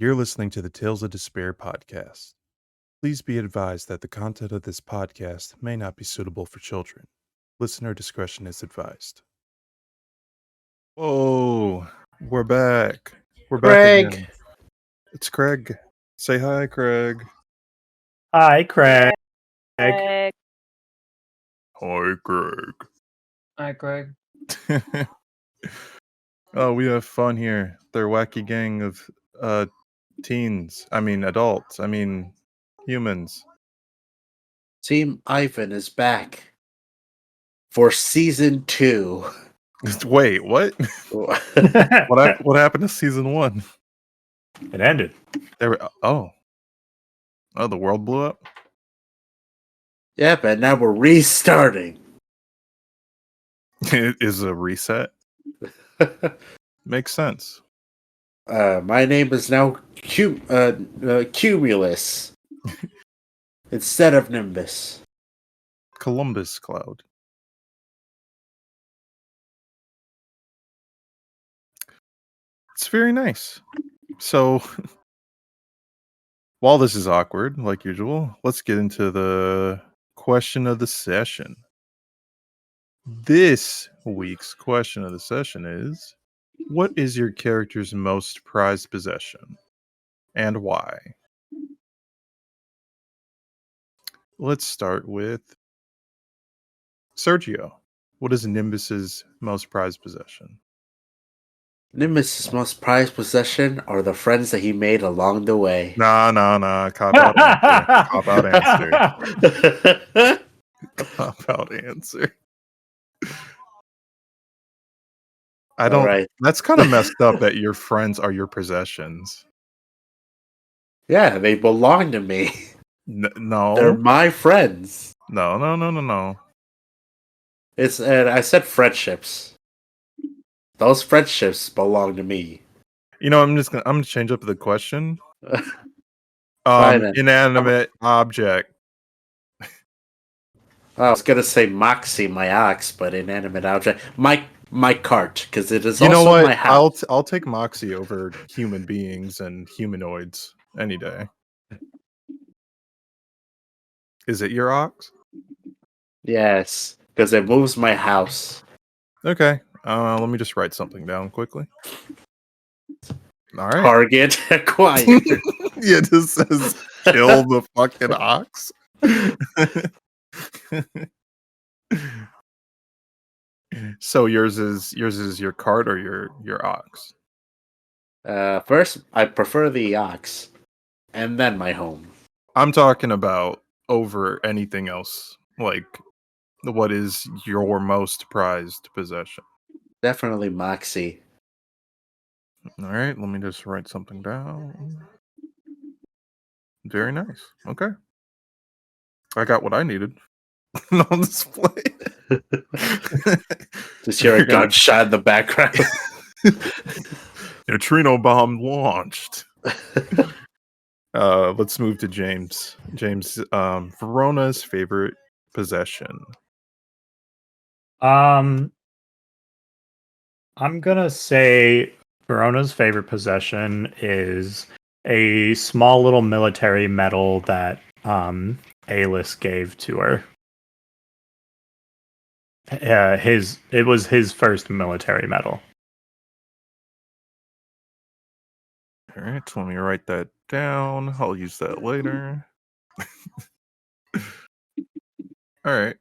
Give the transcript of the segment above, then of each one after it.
You're listening to the Tales of Despair podcast. Please be advised that the content of this podcast may not be suitable for children. Listener discretion is advised. Whoa, we're back. We're back Craig. again. It's Craig. Say hi, Craig. Hi, Craig. Hi, Craig. Hi, Craig. Oh, we have fun here. They're a wacky gang of adults. Humans. Team Ivan is back for season 2. Wait, what? What happened to season 1? It ended. Oh, the world blew up? Yeah, but now we're restarting. It is a reset. Makes sense. My name is now Cumulus instead of Nimbus. Columbus Cloud. It's very nice. So, while this is awkward, like usual, let's get into the question of the session. This week's question of the session is, what is your character's most prized possession, and why? Let's start with Sergio. What is Nimbus's most prized possession? Nimbus's most prized possession are the friends that he made along the way. Nah. Cop out answer. Cop out answer. Cop out answer. I don't. Right. That's kind of messed up that your friends are your possessions. Yeah, they belong to me. No. They're my friends. No. I said friendships. Those friendships belong to me. You know, I'm gonna change up the question. Fine, Inanimate object. I was gonna say Moxie, my ox, but inanimate object. My cart, because it is You know also what? my house. I'll take Moxie over human beings and humanoids any day. Is it your ox? Yes, because it moves my house. Okay. Let me just write something down quickly. All right. Target acquired. Yeah, it just says kill the fucking ox. So yours is your cart or your ox? First, I prefer the ox, and then my home. I'm talking about over anything else. Like, what is your most prized possession? Definitely Moxie. All right, let me just write something down. Very nice. Okay. I got what I needed on display. Just hear a gunshot in the background. Neutrino bomb launched. Let's move to James. James, Verona's favorite possession. I'm gonna say Verona's favorite possession is a small little military medal that Alis gave to her. It was his first military medal. All right, so let me write that down. I'll use that later. All right.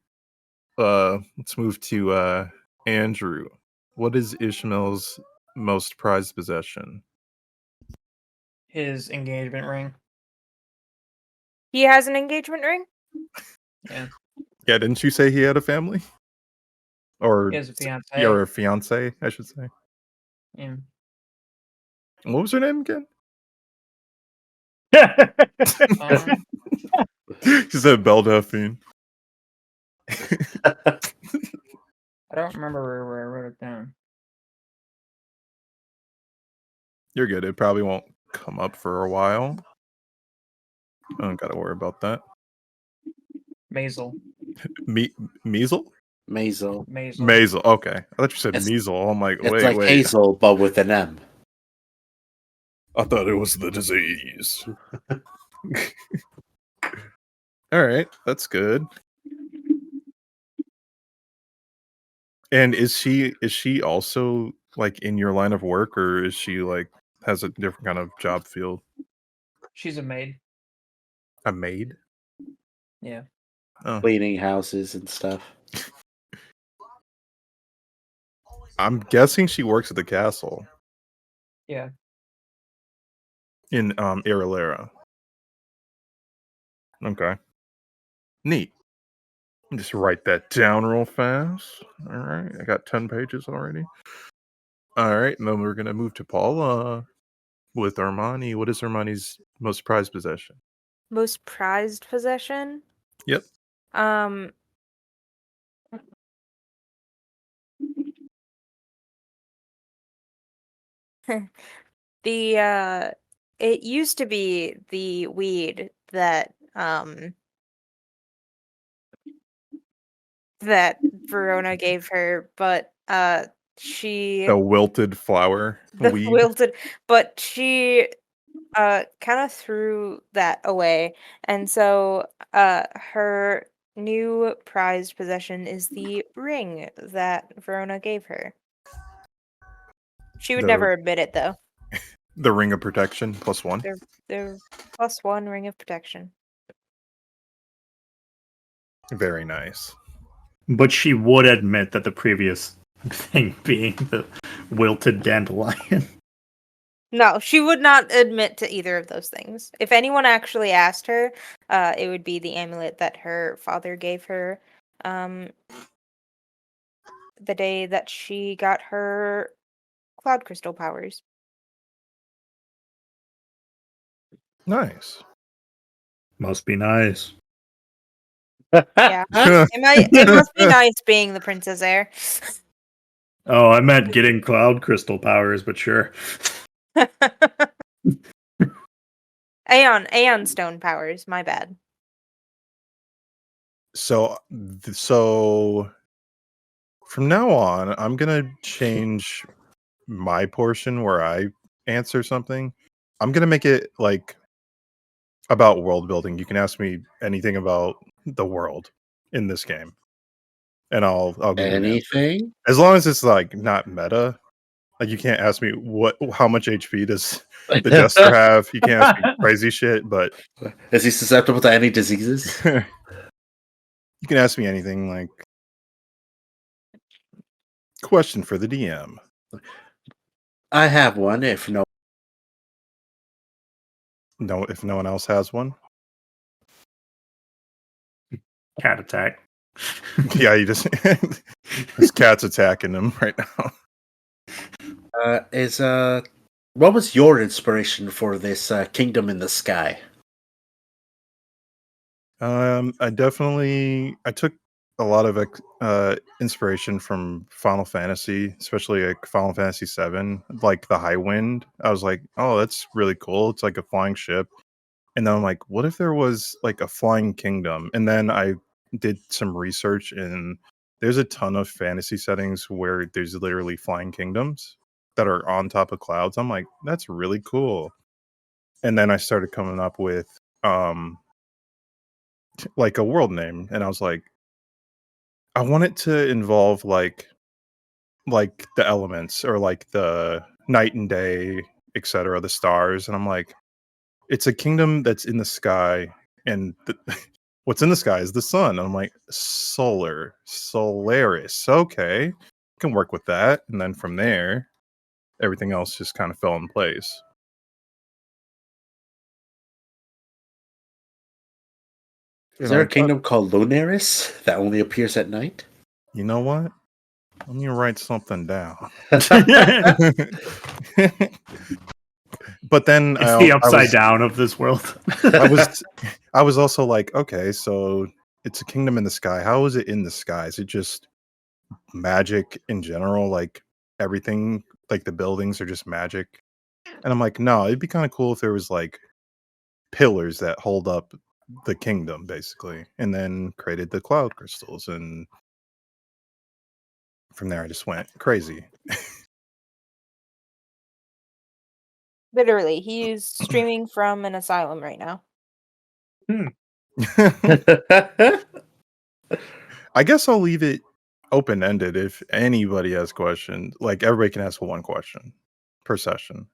Let's move to Andrew. What is Ishmael's most prized possession? His engagement ring. He has an engagement ring? Yeah. Yeah, didn't you say he had a family? Or He has a fiance. or a fiance, I should say. Yeah. What was her name again? She said Belle Delphine. I don't remember where I wrote it down. You're good. It probably won't come up for a while. I don't gotta worry about that. Maisel. Measle? Maisel. Maisel. Okay. I thought you said It's- measle. I'm like, It's wait, like wait. Hazel, but with an M. I thought it was the disease. All right, that's good. And is she also like in your line of work, or is she like has a different kind of job field? She's a maid. A maid? Yeah. Oh, Cleaning houses and stuff. I'm guessing she works at the castle Yeah. in Irelera. Okay, neat. Just write that down real fast. All right, I got 10 pages already. All right, and then we're gonna move to Paula with Armoni. What is Armoni's most prized possession? Most prized possession? Yep. Um, it used to be the weed that Verona gave her, but she The wilted flower the weed. wilted, but she kind of threw that away, and so her new prized possession is the ring that Verona gave her. She would The never admit it though. the ring of protection +1. They're +1 ring of protection. Very nice. But she would admit that the previous thing being the wilted dandelion. No, she would not admit to either of those things. If anyone actually asked her, it would be the amulet that her father gave her the day that she got her cloud crystal powers. Nice. Must be nice. Yeah. It must be nice being the princess heir. Oh, I meant getting cloud crystal powers, but sure. Aeon stone powers, my bad. So from now on, I'm gonna change my portion where I answer something. I'm gonna make it like about world building. You can ask me anything about the world in this game, and I'll give you an answer. Anything? As long as it's like not meta. Like you can't ask me how much HP does the jester have. You can't ask me crazy shit, but Is he susceptible to any diseases? you can ask me anything. Like question for the DM. I have one. If no, No, if no one else has one. Cat attack. Yeah, you just this cat's attacking him right now. what was your inspiration for this kingdom in the sky? I took a lot of inspiration from Final Fantasy, especially like Final Fantasy 7, like the High Wind. I was like, oh, that's really cool. It's like a flying ship. And then I'm like, what if there was like a flying kingdom? And then I did some research, and there's a ton of fantasy settings where there's literally flying kingdoms that are on top of clouds. I'm like, that's really cool. And then I started coming up with like a world name, and I was like, I want it to involve like the elements, or like the night and day, etc., the stars. And I'm like, it's a kingdom that's in the sky, and what's in the sky is the sun. And I'm like, Solaris. Okay, can work with that. And then from there, everything else just kind of fell in place. Is And there I a kingdom called Lunaris that only appears at night? you know what? Let me write something down. But then It's the upside down of this world. I was also like, okay, so it's a kingdom in the sky. How is it in the sky? Is it just magic in general? Like everything, like the buildings are just magic? And I'm like, no, it'd be kind of cool if there was like pillars that hold up the kingdom, basically, and then created the cloud crystals. And from there, I just went crazy. Literally, he's streaming from an asylum right now. I guess I'll leave it open ended if anybody has questions. Like everybody can ask one question per session.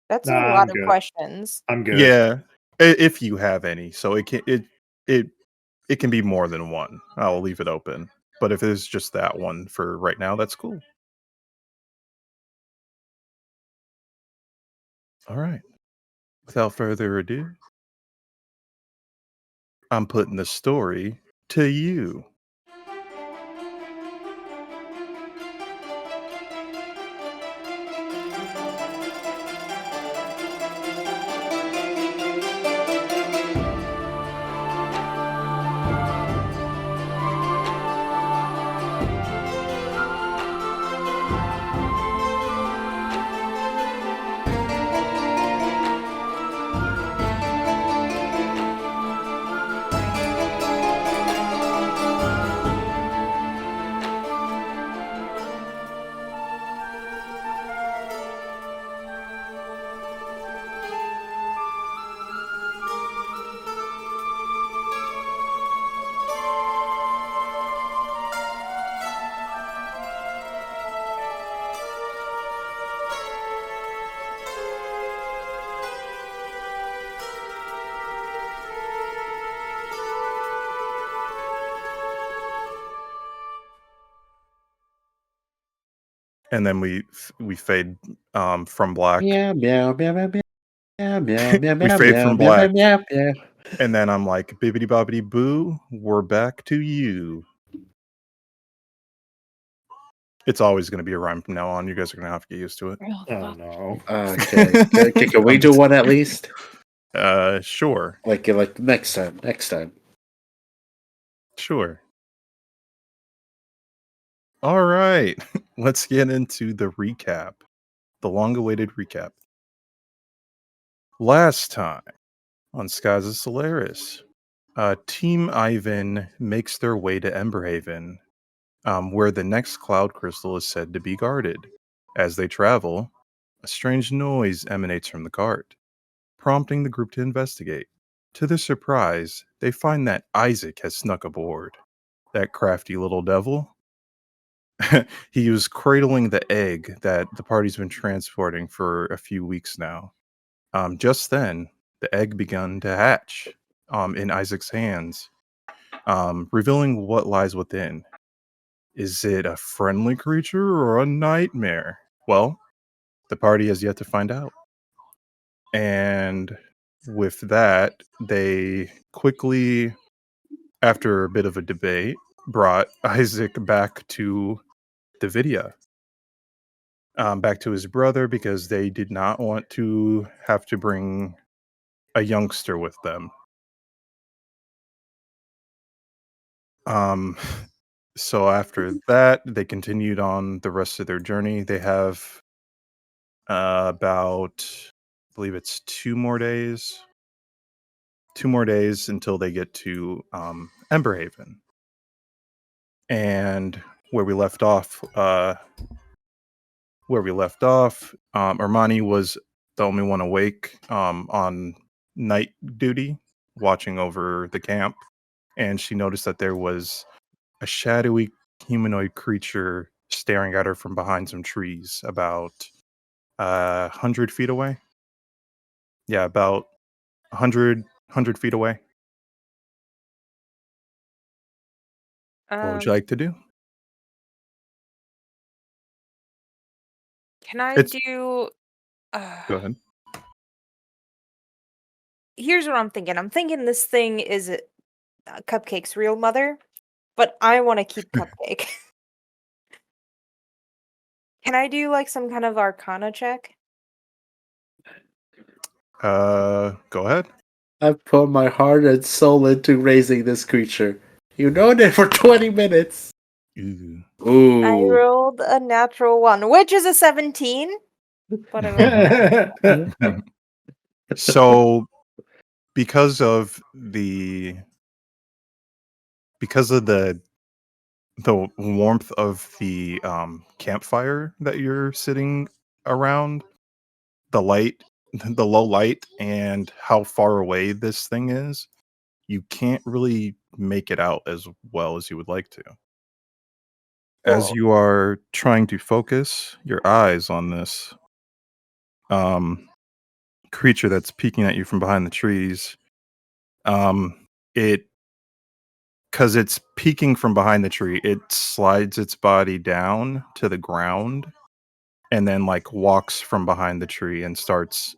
That's Nah, a lot I'm of good. questions. I'm good. Yeah, if you have any, so it can be more than one. I'll leave it open. But if it's just that one for right now, that's cool. All right. Without further ado, I'm putting the story to you. And then we fade from black. Meow, meow, meow, meow, meow, meow, meow, We meow, fade meow, from meow, black. meow, meow. And then I'm like, bibbity bobbity boo, we're back to you. It's always going to be a rhyme from now on. You guys are going to have to get used to it. Oh no. Okay. Can we do one at least? Sure. Like next time. Next time. Sure. All right. Let's get into the recap. The long-awaited recap. Last time on Skies of Solarius, Team Ivan makes their way to Emberhaven, where the next cloud crystal is said to be guarded. As they travel, a strange noise emanates from the cart, prompting the group to investigate. To their surprise, they find that Isaac has snuck aboard. That crafty little devil. He was cradling the egg that the party's been transporting for a few weeks now. Just then, the egg began to hatch in Isaac's hands, revealing what lies within. Is it a friendly creature or a nightmare? Well, the party has yet to find out. And with that, they quickly, after a bit of a debate, brought Isaac back to Davidia, back to his brother, because they did not want to have to bring a youngster with them. So after that, they continued on the rest of their journey. They have about, I believe it's 2 more days until they get to Emberhaven. And where we left off, Armoni was the only one awake on night duty, watching over the camp, and she noticed that there was a shadowy humanoid creature staring at her from behind some trees, about 100 feet away. Yeah, about 100 feet away. What would you like to do? Can I It's- do? Go ahead. Here's what I'm thinking. I'm thinking this thing is Cupcake's real mother, but I want to keep Cupcake. Can I do like some kind of Arcana check? Go ahead. I've put my heart and soul into raising this creature. You know that for 20 minutes. Ooh. Ooh. I rolled a natural 1, which is a 17. But I rolled So because of the warmth of the campfire that you're sitting around, the light, the low light, and how far away this thing is, you can't really make it out as well as you would like to. As Cool. you are trying to focus your eyes on this creature that's peeking at you from behind the trees, it because it's peeking from behind the tree, it slides its body down to the ground and then like walks from behind the tree and starts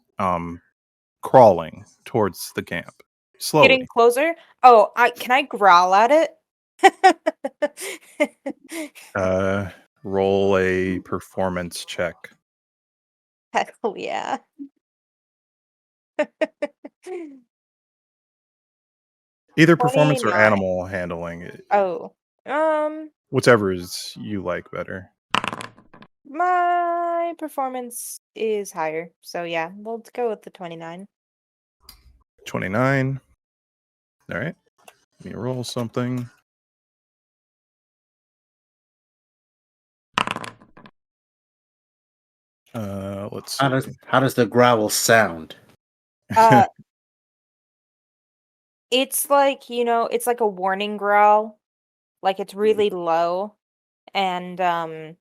crawling towards the camp slowly. Getting closer. Oh, can I growl at it? Roll a performance check. Hell yeah. Either performance or 29. animal handling, Oh. whichever is you like better. My performance is higher. So yeah, we'll go with the 29. 29. All right. Let me roll something. Let's see. How does the growl sound? Uh it's like, it's like a warning growl. Like it's really low and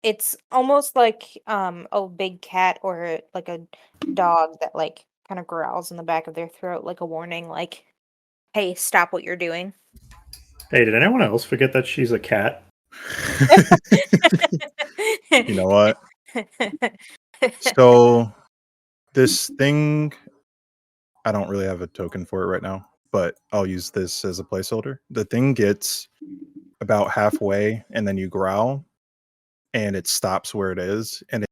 it's almost like a big cat or like a dog that like kind of growls in the back of their throat like a warning like, "Hey, stop what you're doing." Hey, did anyone else forget that she's a cat? You know what? So this thing, I don't really have a token for it right now, but I'll use this as a placeholder. The thing gets about halfway and then you growl and it stops where it is and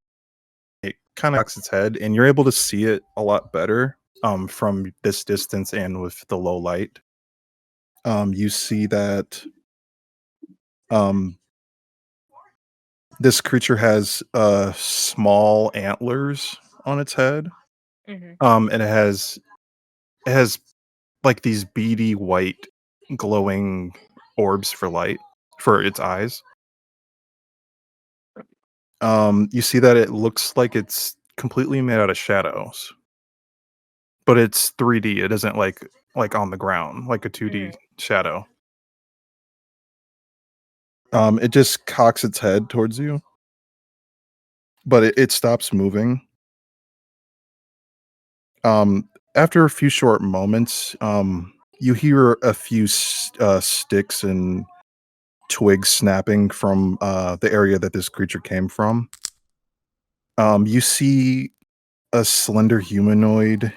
it kind of cocks its head and you're able to see it a lot better from this distance and with the low light. You see that this creature has small antlers on its head. Mhm. And it has like these beady white glowing orbs for light for its eyes. You see that it looks like it's completely made out of shadows, but it's 3D. It isn't like on the ground like a 2D shadow. It just cocks its head towards you, but it stops moving. After a few short moments, you hear a few sticks and twigs snapping from the area that this creature came from. You see a slender humanoid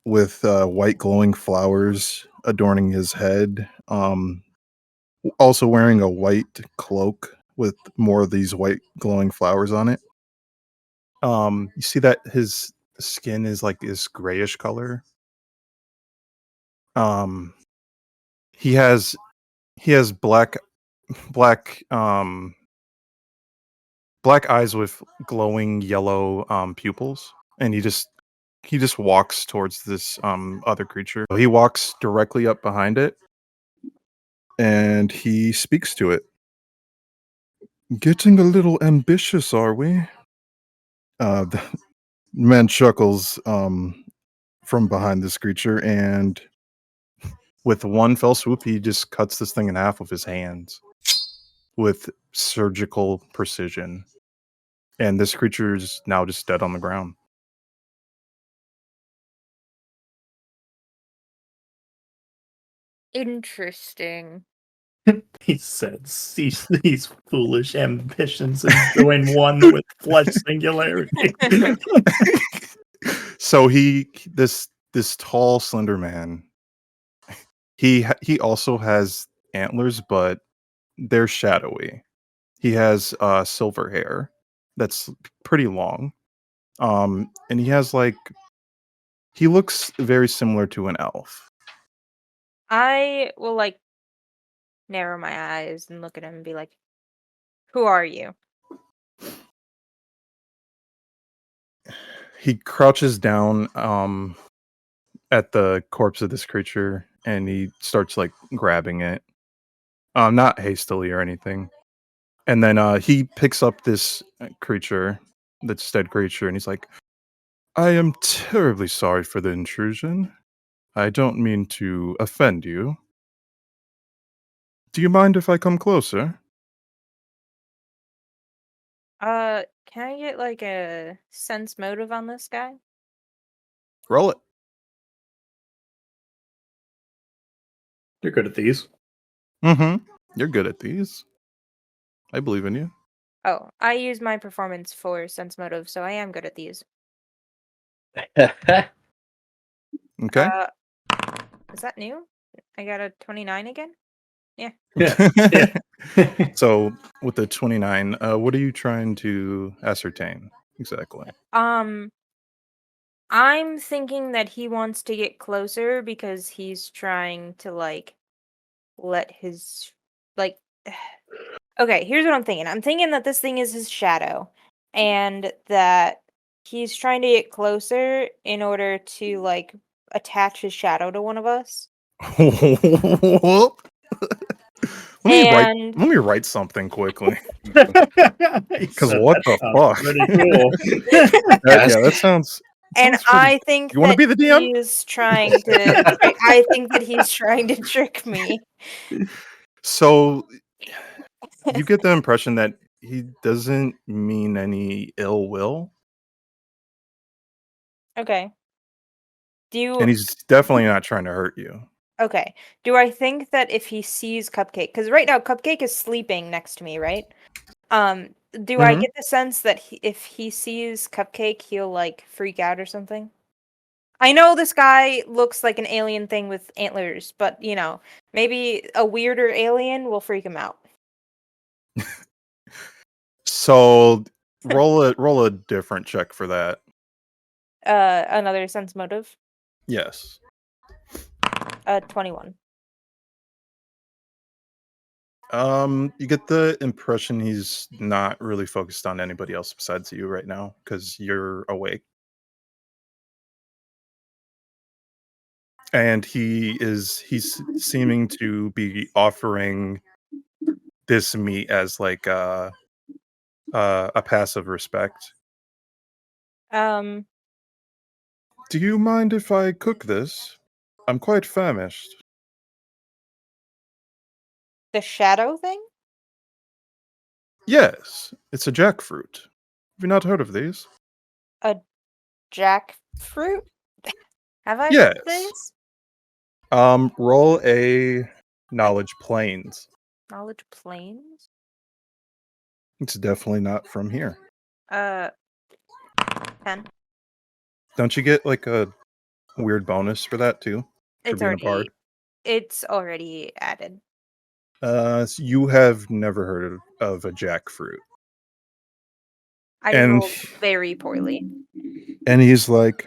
with white glowing flowers adorning his head. Also wearing a white cloak with more of these white glowing flowers on it. You see that his skin is like this grayish color. Um, he has black black black eyes with glowing yellow pupils, and he just walks towards this other creature. He walks directly up behind it and he speaks to it. Getting a little ambitious, are we? The man chuckles from behind this creature, and with one fell swoop, he just cuts this thing in half with his hands with surgical precision. And this creature is now just dead on the ground. Interesting. He said, "Cease these foolish ambitions and join one with flesh singularity." So this tall, slender man, he also has antlers, but they're shadowy. He has silver hair that's pretty long. And he looks very similar to an elf. I will like narrow my eyes and look at him and be like, "Who are you?" He crouches down at the corpse of this creature and he starts like grabbing it. Not hastily or anything. And then he picks up this creature dead creature, and he's like, I am terribly sorry for the intrusion. I don't mean to offend you. Do you mind if I come closer? Can I get like a sense motive on this guy? Roll it. You're good at these. Mm-hmm. You're good at these. I believe in you. Oh, I use my performance for sense motive, so I am good at these. Okay. Is that new? I got a 29 again? Yeah. Yeah. So with the 29, what are you trying to ascertain exactly? I'm thinking that he wants to get closer because he's trying to like let his like okay, here's what I'm thinking. I'm thinking that this thing is his shadow and that he's trying to get closer in order to like attach his shadow to one of us. And Let me write something quickly. Because Because what the fuck? Pretty cool. That sounds. and sounds pretty- I think You want to that be the DM? he's trying to I think that he's trying to trick me. So you get the impression that he doesn't mean any ill will, Okay. Do you and he's definitely not trying to hurt you. Okay. Do I think that if he sees Cupcake, because right now Cupcake is sleeping next to me, right? Do I Mhm. get the sense that if he sees Cupcake, he'll like freak out or something? I know this guy looks like an alien thing with antlers, but you know, maybe a weirder alien will freak him out. So roll a different check for that. Another sense motive. Yes. 21. You get the impression he's not really focused on anybody else besides you right now because you're awake. And he's seeming to be offering this meat as like a passive respect. Um, Do you mind if I cook this? I'm quite famished. the shadow thing? Yes, it's a jackfruit. Have you not heard of these? A jackfruit? Have I heard of Yes. this? Roll a knowledge planes. Knowledge planes? It's definitely not from here. 10. Don't you get like a weird bonus for that too? For It's being a bard? already added. So you have never heard of a jackfruit. I And rolled very poorly. and he's like,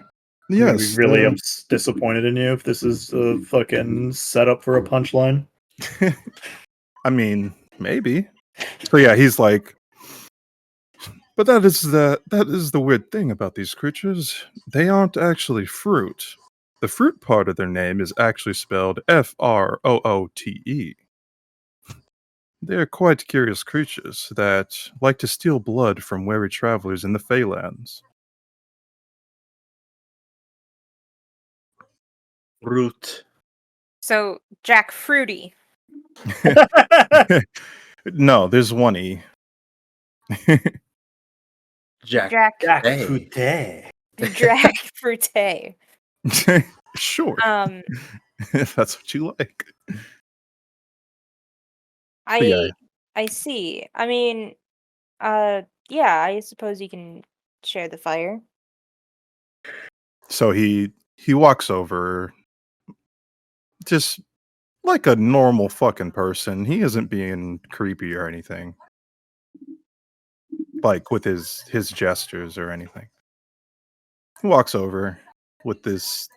I'm gonna be yes. really disappointed in you if this is a fucking setup for a punchline. I mean, maybe. So yeah, he's like, but that is the weird thing about these creatures. They aren't actually fruit. The fruit part of their name is actually spelled Froote. They are quite curious creatures that like to steal blood from weary travelers in the Feylands. Root. So jackfruity. No, there's one E. Jack. Jackfruit. Jackfruite. Sure. Um, If that's what you like. But yeah. I see. I mean, yeah, I suppose you can share the fire. So he walks over just like a normal fucking person. He isn't being creepy or anything. Like with his gestures or anything. He walks over with this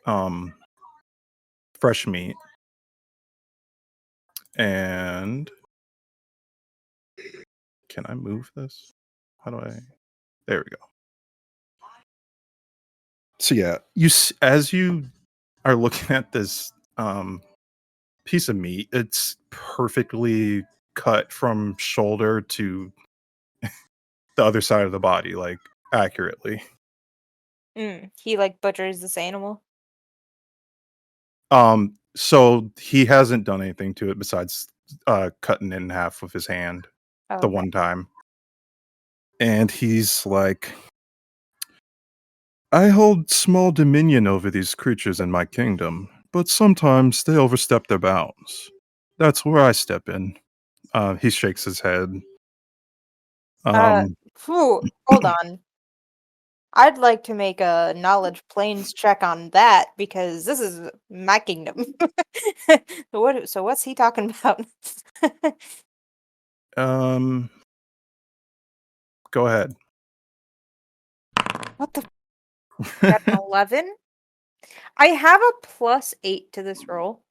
fresh meat. And can I move this? How do I? There we go. So yeah, as you are looking at this piece of meat, it's perfectly cut from shoulder to the other side of the body. Like accurately. He like butchers this animal. So he hasn't done anything to it besides cutting it in half with his hand Oh, the okay. one time. And he's like, I hold small dominion over these creatures in my kingdom, but sometimes they overstep their bounds. That's where I step in. He shakes his head. Hold on. I'd like to make a knowledge planes check on that because this is my kingdom. So what's he talking about? Go ahead. What the? Got an 11? I have a +8 to this roll.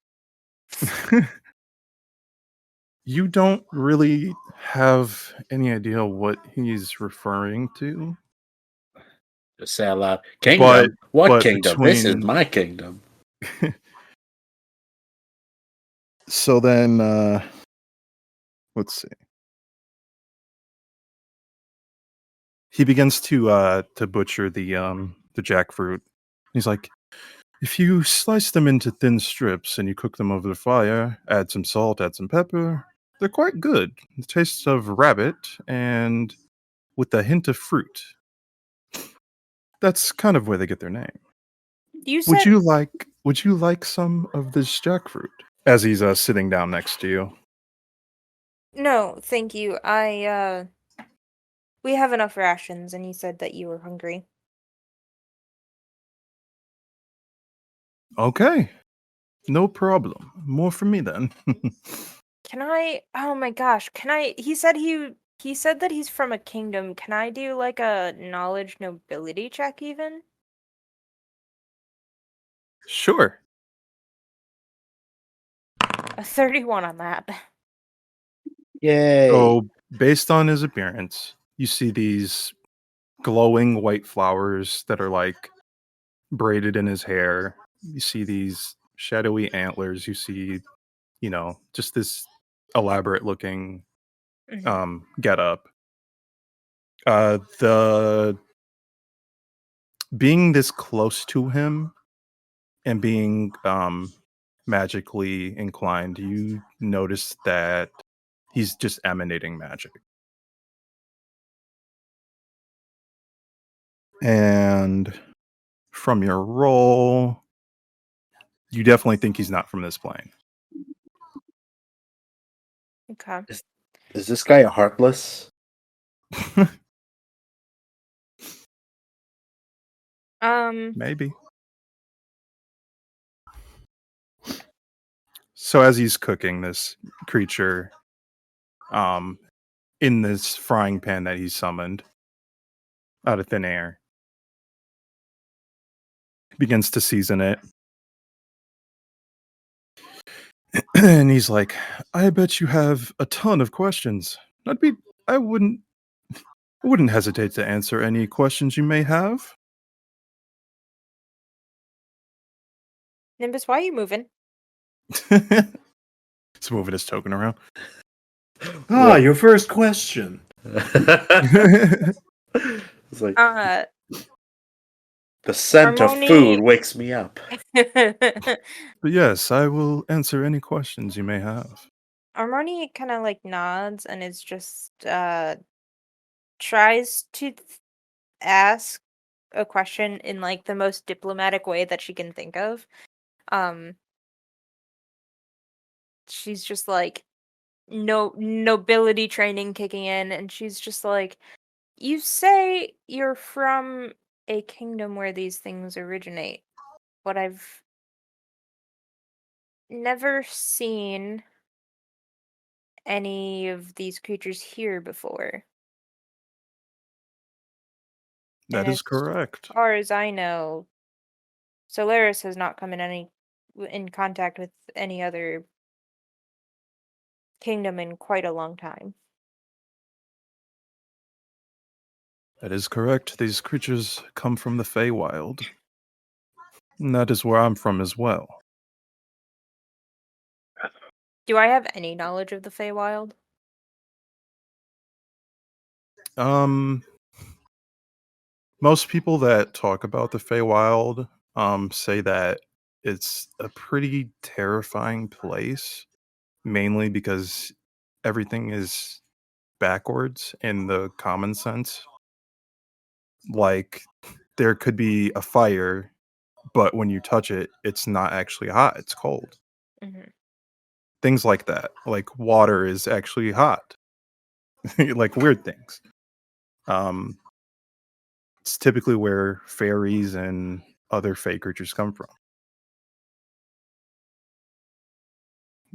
You don't really have any idea what he's referring to, Just say out loud, kingdom? What but kingdom? This is between my kingdom. so then let's see. He begins to butcher the jackfruit. He's like, if you slice them into thin strips and you cook them over the fire, add some salt, add some pepper, they're quite good. The taste of rabbit and with a hint of fruit. That's kind of where they get their name. You Would said you like some of this jackfruit? As he's sitting down next to you. no, thank you. We have enough rations, and you said that you were hungry. Okay. No problem. More for me then. Can I? Oh my gosh, can I? He said that he's from a kingdom. Can I do like a knowledge nobility check even? Sure. A 31 on that. Yay. So, based on his appearance, you see these glowing white flowers that are like braided in his hair. You see these shadowy antlers. You see, just this elaborate looking get up. The being this close to him and being magically inclined, you notice that he's just emanating magic. And from your roll, you definitely think he's not from this plane. Okay. Is this guy a heartless? Maybe. So as he's cooking this creature in this frying pan that he summoned out of thin air, begins to season it. And he's like, I bet you have a ton of questions. I wouldn't hesitate to answer any questions you may have. Nimbus, why are you moving? He's moving his token around. Your first question. It's like the scent of food wakes me up. But yes, I will answer any questions you may have. Armoni kind of like nods and is just tries to ask a question in like the most diplomatic way that she can think of. She's just like nobility training kicking in, and she's just like, you say you're from a kingdom where these things originate, but I've never seen any of these creatures here before. That And is as correct. far as I know, Solarius has not come in contact with any other kingdom in quite a long time. That is correct. These creatures come from the Feywild. And that is where I'm from as well. Do I have any knowledge of the Feywild? Most people that talk about the Feywild say that it's a pretty terrifying place, mainly because everything is backwards in the common sense. Like there could be a fire, but when you touch it, it's not actually hot, it's cold. Mhm. Things like that. Like water is actually hot. Like weird things. Um it's typically where fairies and other fey creatures come from.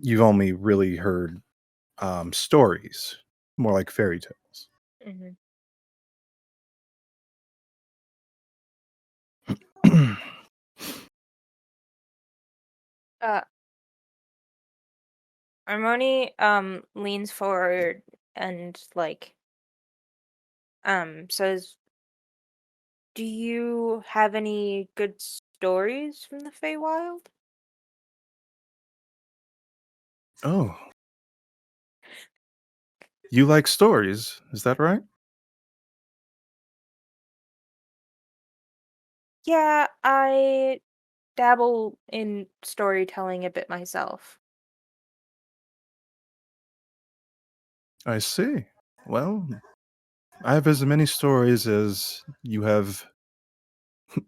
You've only really heard stories, more like fairy tales. Mhm. Uh, Armoni leans forward and says, "Do you have any good stories from the Feywild?" Oh, you like stories, is that right? Yeah, I dabble in storytelling a bit myself. I see. Well, I have as many stories as you have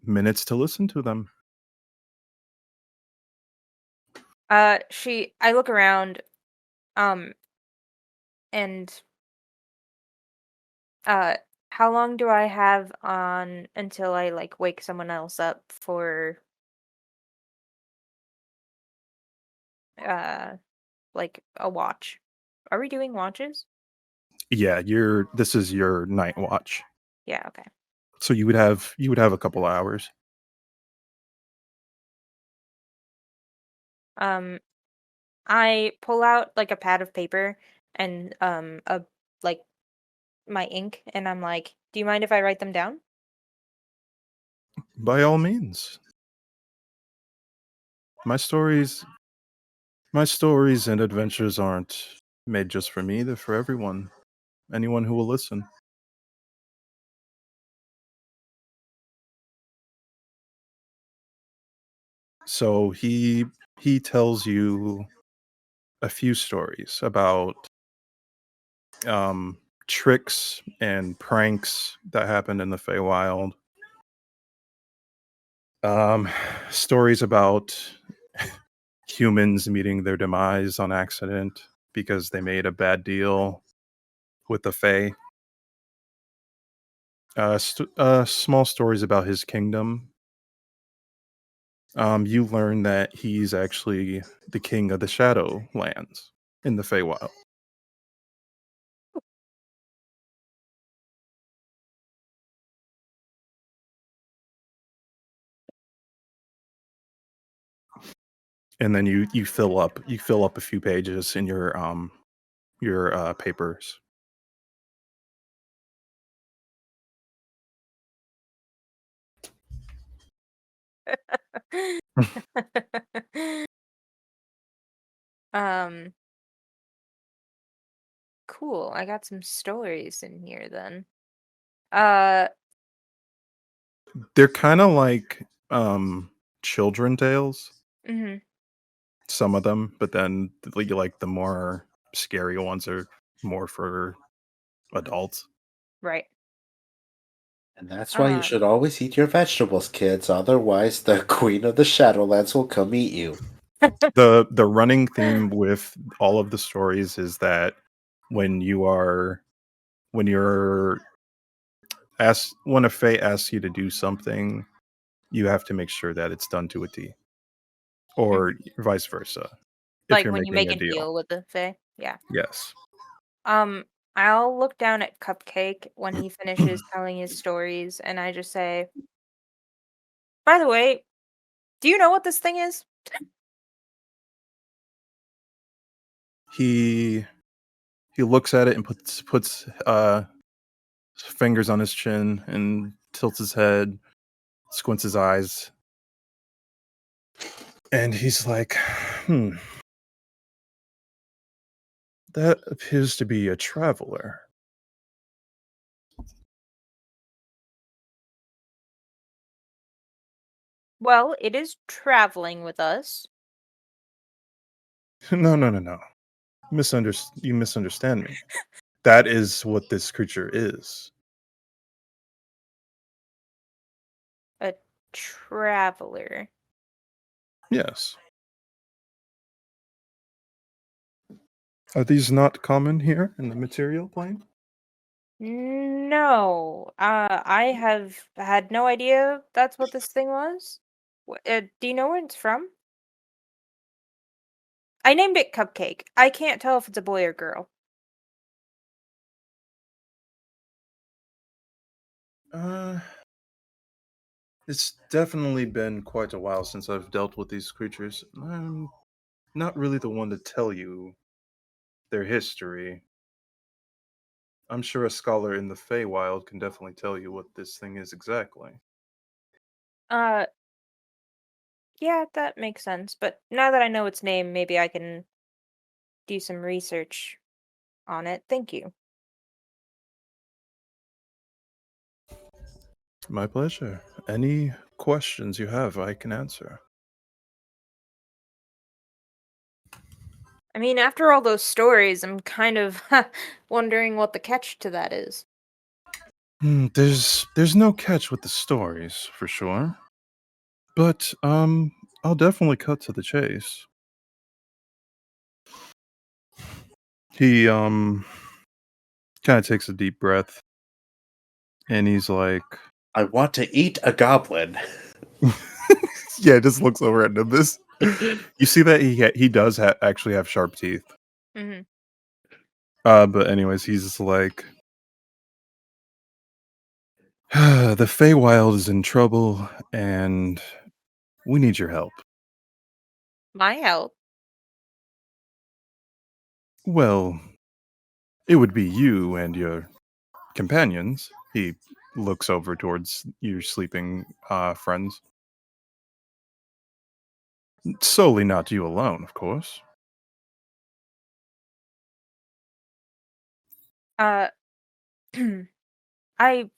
minutes to listen to them. I look around, um, and uh, how long do I have on until I wake someone else up for uh a watch? Are we doing watches? Yeah, this is your night watch. Yeah, okay. So you would have a couple hours. Um, I pull out a pad of paper and a like my ink, and I'm like, "Do you mind if I write them down?" By all means. My stories my stories and adventures aren't made just for me, they're for everyone. Anyone who will listen. So he tells you a few stories about um tricks and pranks that happened in the Feywild. Um Stories about humans meeting their demise on accident because they made a bad deal with the Fey. Small stories about his kingdom. You learn that he's actually the king of the Shadowlands in the Feywild. And then you fill up a few pages in your papers. Um, cool. I got some stories in here then. Uh, They're kind of like children tales, mhm, some of them, but then the more scary ones are more for adults. right. And that's why you Uh, should always eat your vegetables, kids. Otherwise, the queen of the Shadowlands will come eat you. The running theme with all of the stories is that when you are when you're asked when a Fae asks you to do something, you have to make sure that it's done to a T, or mhm. vice versa. If Like you're when you making make a a deal, deal with the Fae. Yeah. yes. Um, I'll look down at Cupcake when he finishes telling his stories, and I just say, "By the way, do you know what this thing is?" he he looks at it and puts fingers on his chin and tilts his head, squints his eyes, and he's like, "Hmm, that appears to be a traveler." Well, it is traveling with us. No. You misunderstand me. That is what this creature is. A traveler. Yes. Are these not common here in the material plane? No, I have had no idea that's what this thing was. Do you know where it's from? I named it Cupcake. I can't tell if it's a boy or girl. Uh, it's definitely been quite a while since I've dealt with these creatures. I'm not really the one to tell you their history. I'm sure a scholar in the Feywild can definitely tell you what this thing is exactly. Uh, yeah, that makes sense. But now that I know its name, maybe I can do some research on it. Thank you. My pleasure. Any questions you have, I can answer. I mean, after all those stories, I'm kind of wondering what the catch to that is. There's no catch with the stories, for sure. But, I'll definitely cut to the chase. He, kind of takes a deep breath, and he's like, I want to eat a goblin. yeah, just looks over at Nimbus. You see that he does actually have sharp teeth. Mm-hmm. But anyways, he's just like, the Feywild is in trouble, and we need your help. My help. Well, it would be you and your companions. He looks over towards your sleeping friends. Solely not you alone, of course. Uh, I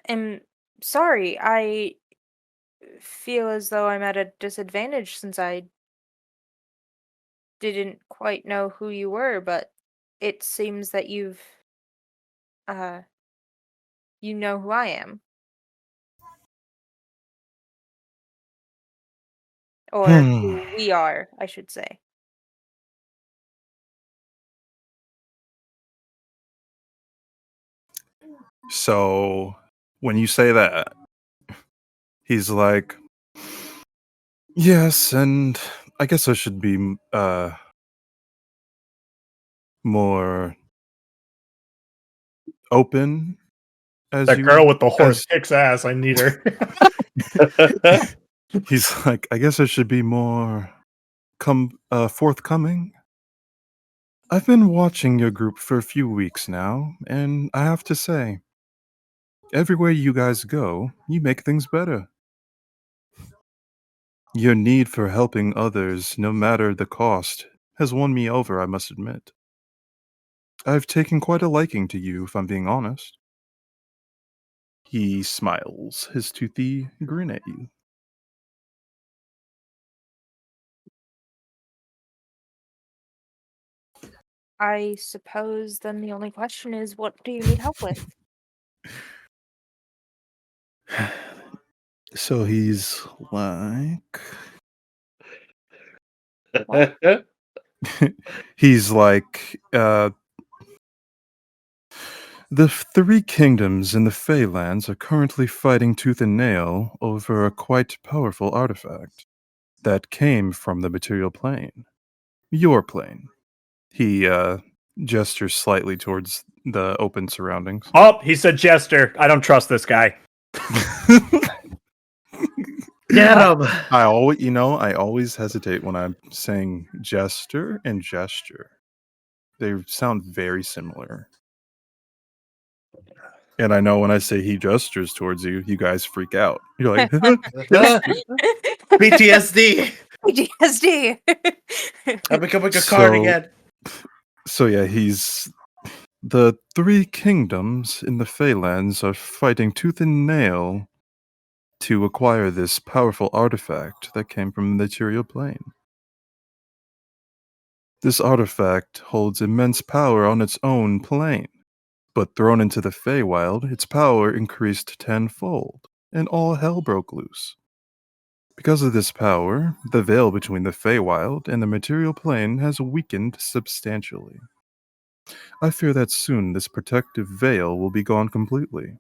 am sorry. I feel as though I'm at a disadvantage since I didn't quite know who you were, but it seems that uh you know who I am. Or Hmm. who we are, I should say. So, when you say that, he's like, yes, and I guess I should be more open as That girl with the horse as kicks ass. I need her. he's like, I guess I should be more forthcoming. I've been watching your group for a few weeks now, and I have to say, everywhere you guys go, you make things better. Your need for helping others, no matter the cost, has won me over, I must admit. I've taken quite a liking to you, if I'm being honest. He smiles, his toothy grin at you. I suppose then the only question is, what do you need help with? So he's like, What? he's like, the three kingdoms in the Feylands are currently fighting tooth and nail over a quite powerful artifact that came from the material plane. Your plane. He gestures slightly towards the open surroundings. Oh, he said Jester. I don't trust this guy. Get him! I always hesitate when I'm saying jester and gesture. They sound very similar. And I know when I say he gestures towards you, you guys freak out. You're like, PTSD! PTSD. I'm becoming a So- card again. so yeah, he's the three kingdoms in the Feylands are fighting tooth and nail to acquire this powerful artifact that came from the material plane. This artifact holds immense power on its own plane, but thrown into the Feywild, its power increased tenfold, and all hell broke loose. Because of this power, the veil between the Feywild and the material plane has weakened substantially. I fear that soon this protective veil will be gone completely.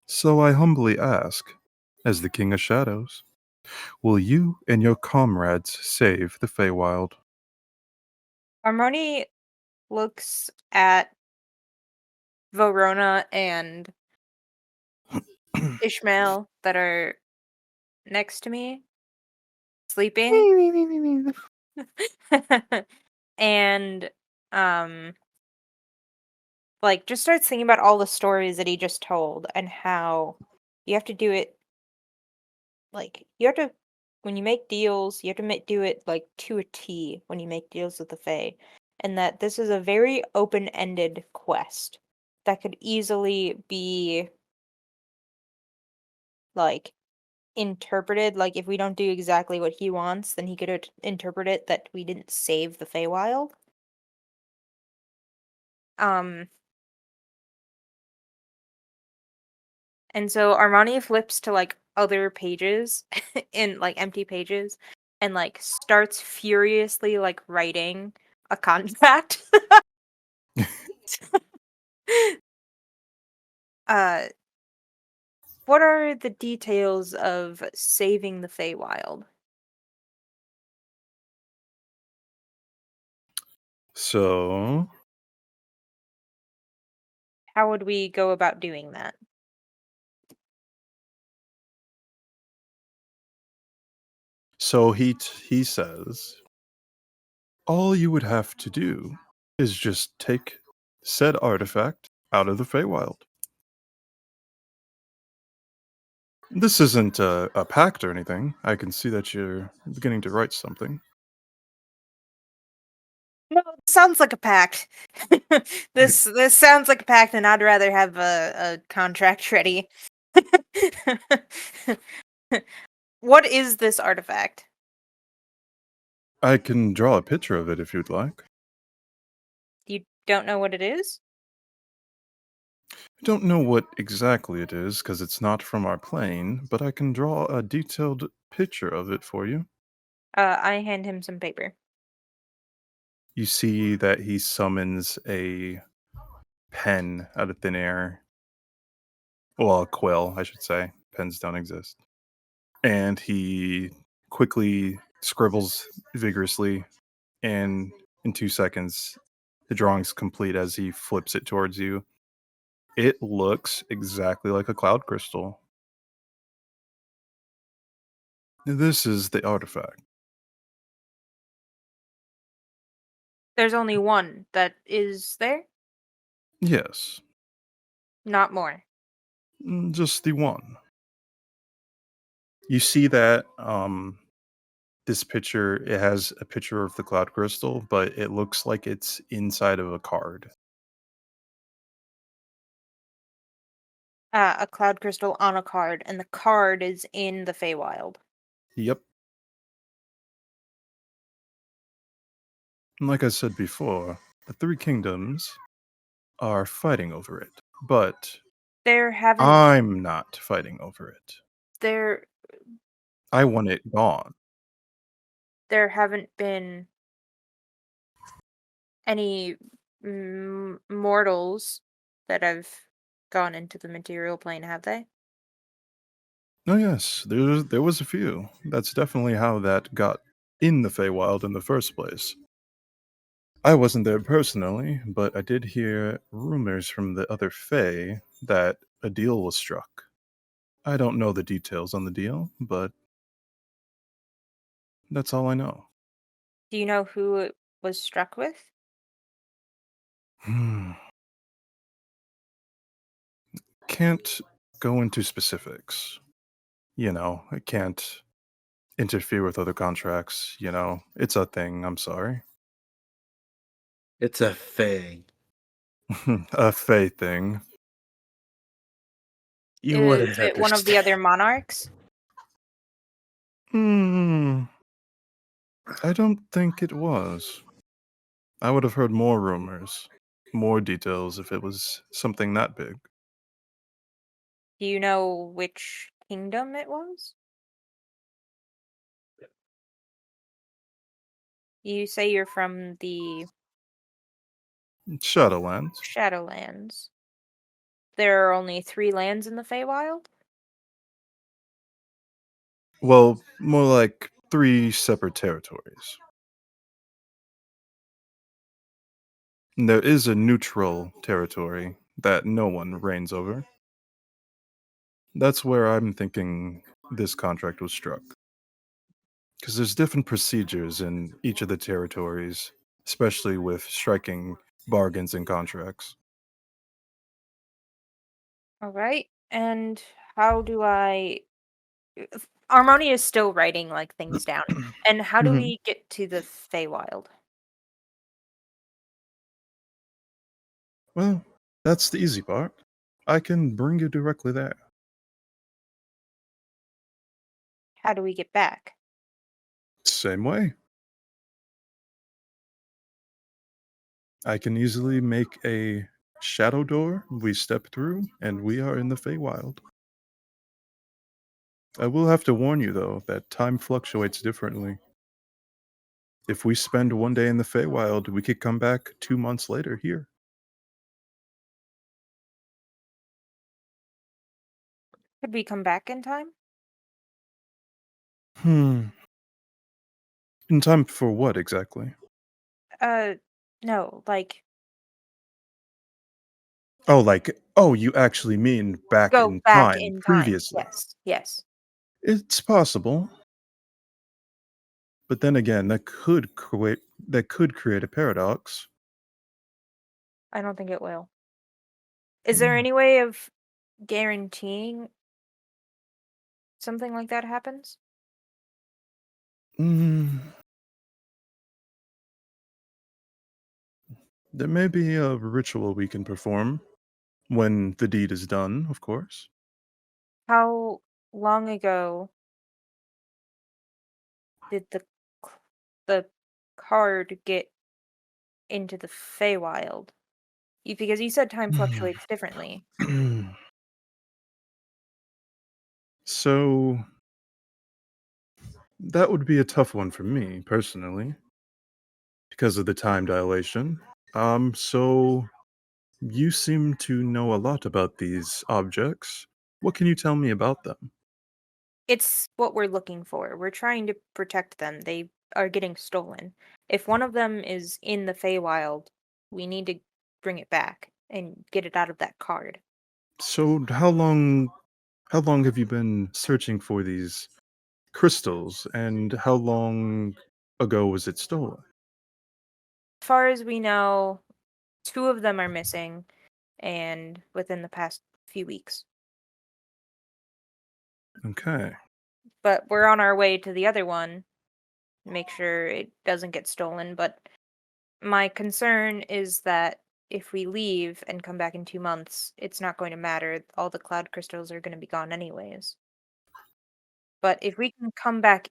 So I humbly ask, as the King of Shadows, will you and your comrades save the Feywild? Armoni looks at Verona and Ishmael that are next to me, sleeping. And like just starts thinking about all the stories that he just told and how you have to do it like you have to when you make deals, you have to do it like to a T when you make deals with the Fae. And that this is a very open-ended quest that could easily be like interpreted, like if we don't do exactly what he wants, then he could interpret it that we didn't save the Feywild. And so Armani flips to like other pages in like empty pages and like starts furiously like writing a contract. uh what are the details of saving the Feywild? So, How would we go about doing that? he says, all you would have to do is just take said artifact out of the Feywild. This isn't a pact or anything. I can see that you're beginning to write something. No, it sounds like a pact. This sounds like a pact, and I'd rather have a contract ready. What is this artifact? I can draw a picture of it if you'd like. You don't know what it is? I don't know what exactly it is because it's not from our plane, but I can draw a detailed picture of it for you. I hand him some paper. You see that he summons a pen out of thin air. Well, a quill, I should say. Pens don't exist. And he quickly scribbles vigorously, and in 2 seconds, the drawing's complete as he flips it towards you. It looks exactly like a cloud crystal. This is the artifact. There's only one that is there? Yes, Not more. just the one. You see that this picture, it has a picture of the cloud crystal, but it looks like it's inside of a card. A cloud crystal on a card, and the card is in the Feywild. Yep. And like I said before, the three kingdoms are fighting over it, but There haven't I'm not fighting over it. there I want it gone. there haven't been any mortals that have gone into the material plane, have they? Oh yes, there was a few. That's definitely how that got in the Feywild in the first place. I wasn't there personally, but I did hear rumors from the other Fey that a deal was struck. I don't know the details on the deal, but that's all I know. Do you know who it was struck with? Can't go into specifics. I can't interfere with other contracts. It's a thing. I'm sorry. It's a thing. A Fey thing. You Is wouldn't it one of the understand. other monarchs? I don't think it was. I would have heard more rumors, more details if it was something that big. Do you know which kingdom it was? You say you're from the Shadowlands. Shadowlands. There are only 3 lands in the Feywild? Well, more like 3 separate territories. And there is a neutral territory that no one reigns over. That's where I'm thinking this contract was struck. Because there's different procedures in each of the territories, especially with striking bargains and contracts. All right. And how do I Armoni is still writing like things down. And how do Mhm. we get to the Feywild? Well, that's the easy part. I can bring you directly there. How do we get back? Same way. I can easily make a shadow door we step through, and we are in the Feywild. I will have to warn you, though, that time fluctuates differently. If we spend one day in the Feywild, we could come back 2 months later here. Could we come back in time? Hmm. In time for what exactly? Uh, no, like Oh, you actually mean back go in back time, in time. previously. Yes, yes. It's possible, but then again, that could create a paradox. I don't think it will. Is there any way of guaranteeing something like that happens? Mm, there may be a ritual we can perform when the deed is done, of course. How long ago did c- the card get into the Feywild? Because you said time fluctuates differently. So that would be a tough one for me personally because of the time dilation. So you seem to know a lot about these objects. What can you tell me about them? It's what we're looking for. We're trying to protect them. They are getting stolen. If one of them is in the Feywild, we need to bring it back and get it out of that card. So how long have you been searching for these crystals and how long ago was it stolen? As far as we know, 2 of them are missing and within the past few weeks. Okay. But we're on our way to the other one, make sure it doesn't get stolen, but my concern is that if we leave and come back in 2 months, it's not going to matter. All the cloud crystals are going to be gone anyways. But if we can come back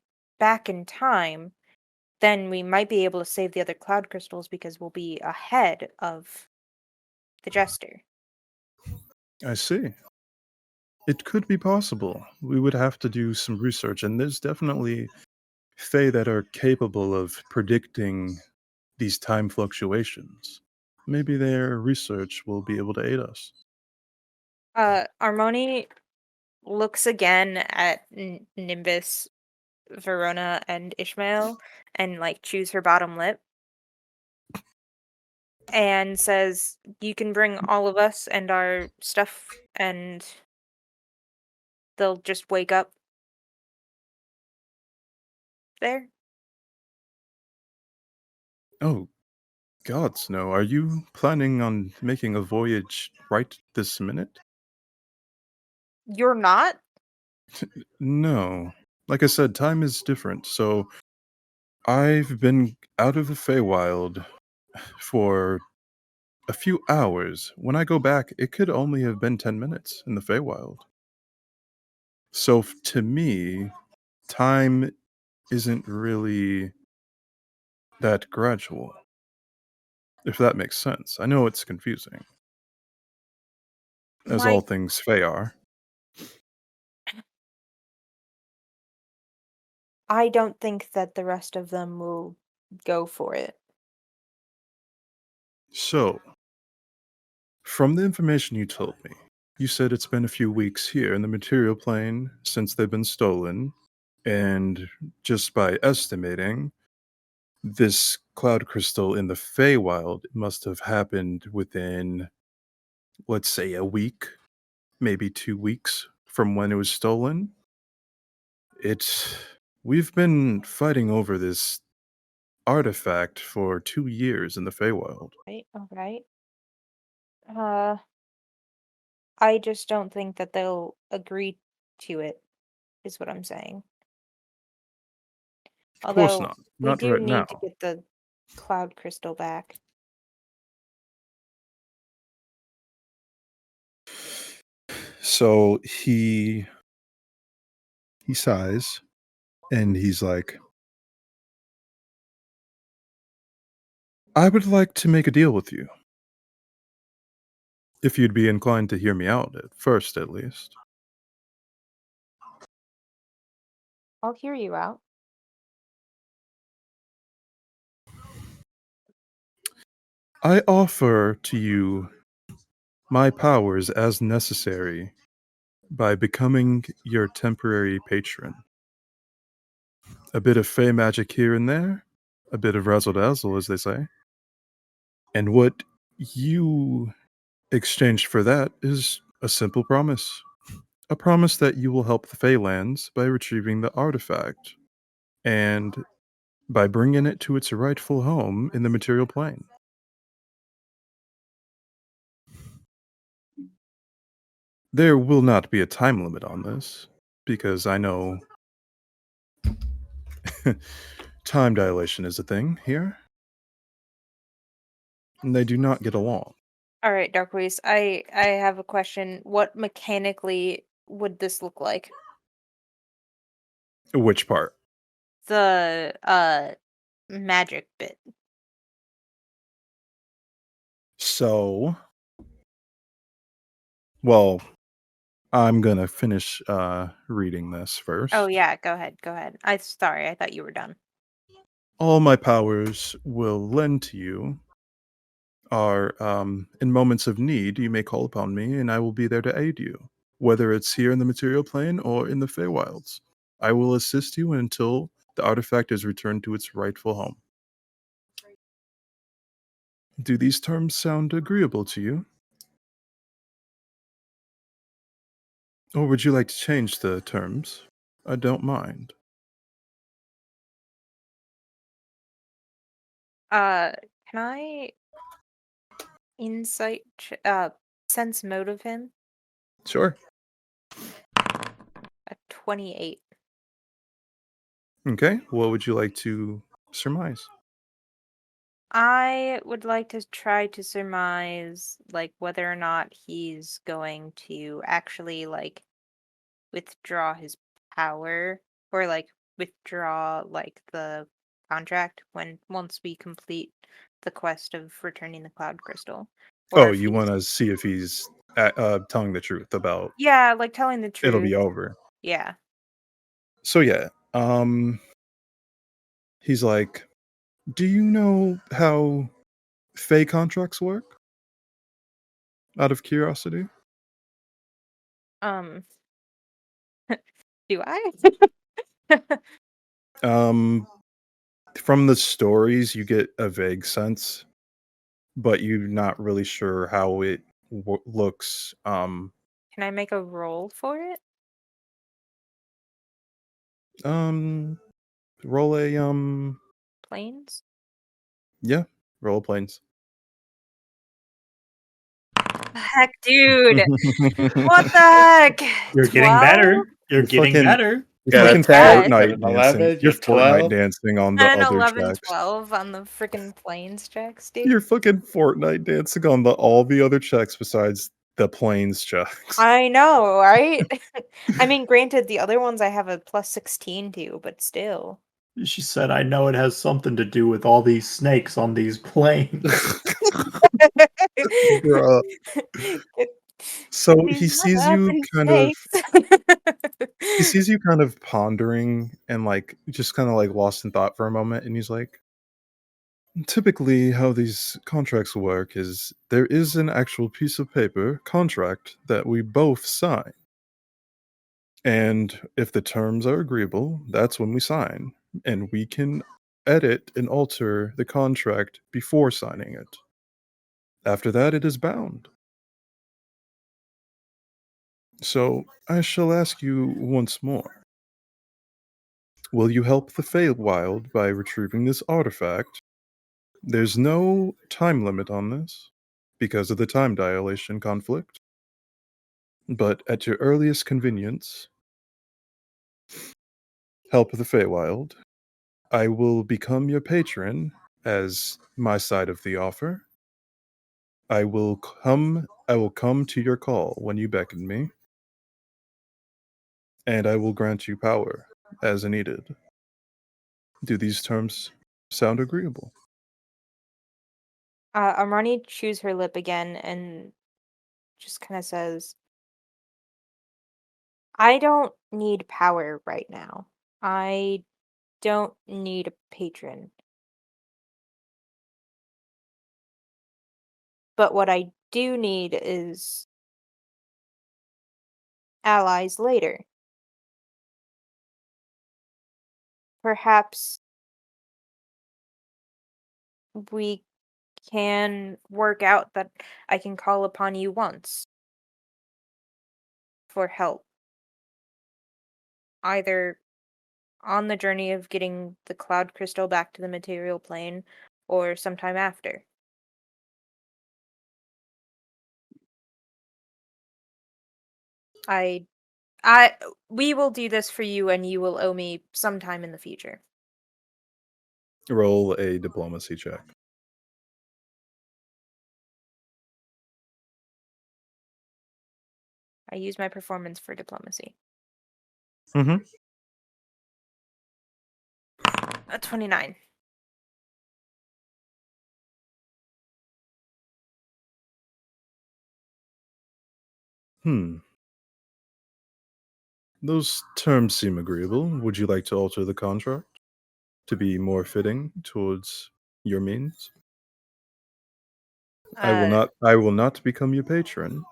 in time, then we might be able to save the other cloud crystals because we'll be ahead of the jester. I see. It could be possible. We would have to do some research, and there's definitely Fae that are capable of predicting these time fluctuations. Maybe their research will be able to aid us. Armoni looks again at Nimbus, Verona, and Ishmael and like chews her bottom lip and says, "You can bring all of us and our stuff, and they'll just wake up there." Oh, gods, no. Are you planning on making a voyage right this minute? You're not? No. Like I said, time is different, so I've been out of the Feywild for a few hours. When I go back, it could only have been 10 minutes in the Feywild. So to me, time isn't really that gradual. If that makes sense. I know it's confusing. As all things Fey are. I don't think that the rest of them will go for it. So, from the information you told me, you said it's been a few weeks here in the material plane since they've been stolen, and just by estimating, this cloud crystal in the Feywild must have happened within, let's say, a week, maybe 2 weeks from when it was stolen. We've been fighting over this artifact for 2 years in the Feywild. Right? All right. I just don't think that they'll agree to it, is what I'm saying. Of course Although not. we Not do right need to now. get the cloud crystal back. So he sighs and he's like, I would like to make a deal with you. If you'd be inclined to hear me out at first, at least. I'll hear you out. I offer to you my powers as necessary by becoming your temporary patron. A bit of fey magic here and there, a bit of razzle dazzle, as they say. And what you exchanged for that is a simple promise. A promise that you will help the Feylands by retrieving the artifact and by bringing it to its rightful home in the material plane. There will not be a time limit on this, because I know time dilation is a thing here, and they do not get along. All right, Darkways, I have a question. What mechanically would this look like? Which part? The magic bit. So, well, I'm gonna finish reading this first. Oh yeah, go ahead, go ahead. Sorry, I thought you were done. All my powers will lend to you are in moments of need, you may call upon me, and I will be there to aid you, whether it's here in the material plane or in the Feywilds. I will assist you until the artifact is returned to its rightful home. Do these terms sound agreeable to you? Or would you like to change the terms? I don't mind. Can I sense motive him? Sure. A 28. Okay, what would you like to surmise? I would like to try to surmise like whether or not he's going to actually like withdraw his power or like withdraw like the contract once we complete the quest of returning the cloud crystal. Or Oh, if you he's want to see if he's telling the truth about yeah, like telling the it'll truth. be over. Yeah. So yeah, he's like, do you know how Fey contracts work? Out of curiosity? Um do I? From the stories, you get a vague sense, but you're not really sure how it looks. Can I make a roll for it? Roll a Planes? yeah, roll planes. Heck, dude. What the heck? You're getting 12? better. You're You getting fucking- better. You're Got a fucking 10, Fortnite an dancing. 11, You're you're Fortnite 12. dancing on the An other 11, checks. 12 on the freaking planes checks, dude. You're fucking Fortnite dancing on all the other checks besides the planes checks. I know, right? I mean, granted, the other ones I have a plus 16 to, but still. She said, I know it has something to do with all these snakes on these planes. Bruh. Get So these he sees you motherfucking kind of snakes. pondering and like just kind of like lost in thought for a moment, and he's like, typically how these contracts work is there is an actual piece of paper contract that we both sign, and if the terms are agreeable, that's when we sign, and we can edit and alter the contract before signing it. After that, it is bound. So I shall ask you once more. Will you help the Feywild by retrieving this artifact? There's no time limit on this because of the time dilation conflict. But at your earliest convenience, help the Feywild. I will become your patron as my side of the offer. I will come to your call when you beckon me, and I will grant you power as needed. Do these terms sound agreeable? Armani chews her lip again and just kind of says, I don't need power right now. I don't need a patron. But what I do need is allies later. Perhaps we can work out that I can call upon you once for help, either on the journey of getting the cloud crystal back to the material plane or sometime after. I I we will do this for you and you will owe me sometime in the future. Roll a diplomacy check. I use my performance for diplomacy. Mm-hmm. A 29. Those terms seem agreeable. Would you like to alter the contract to be more fitting towards your means? Uh, I will not become your patron,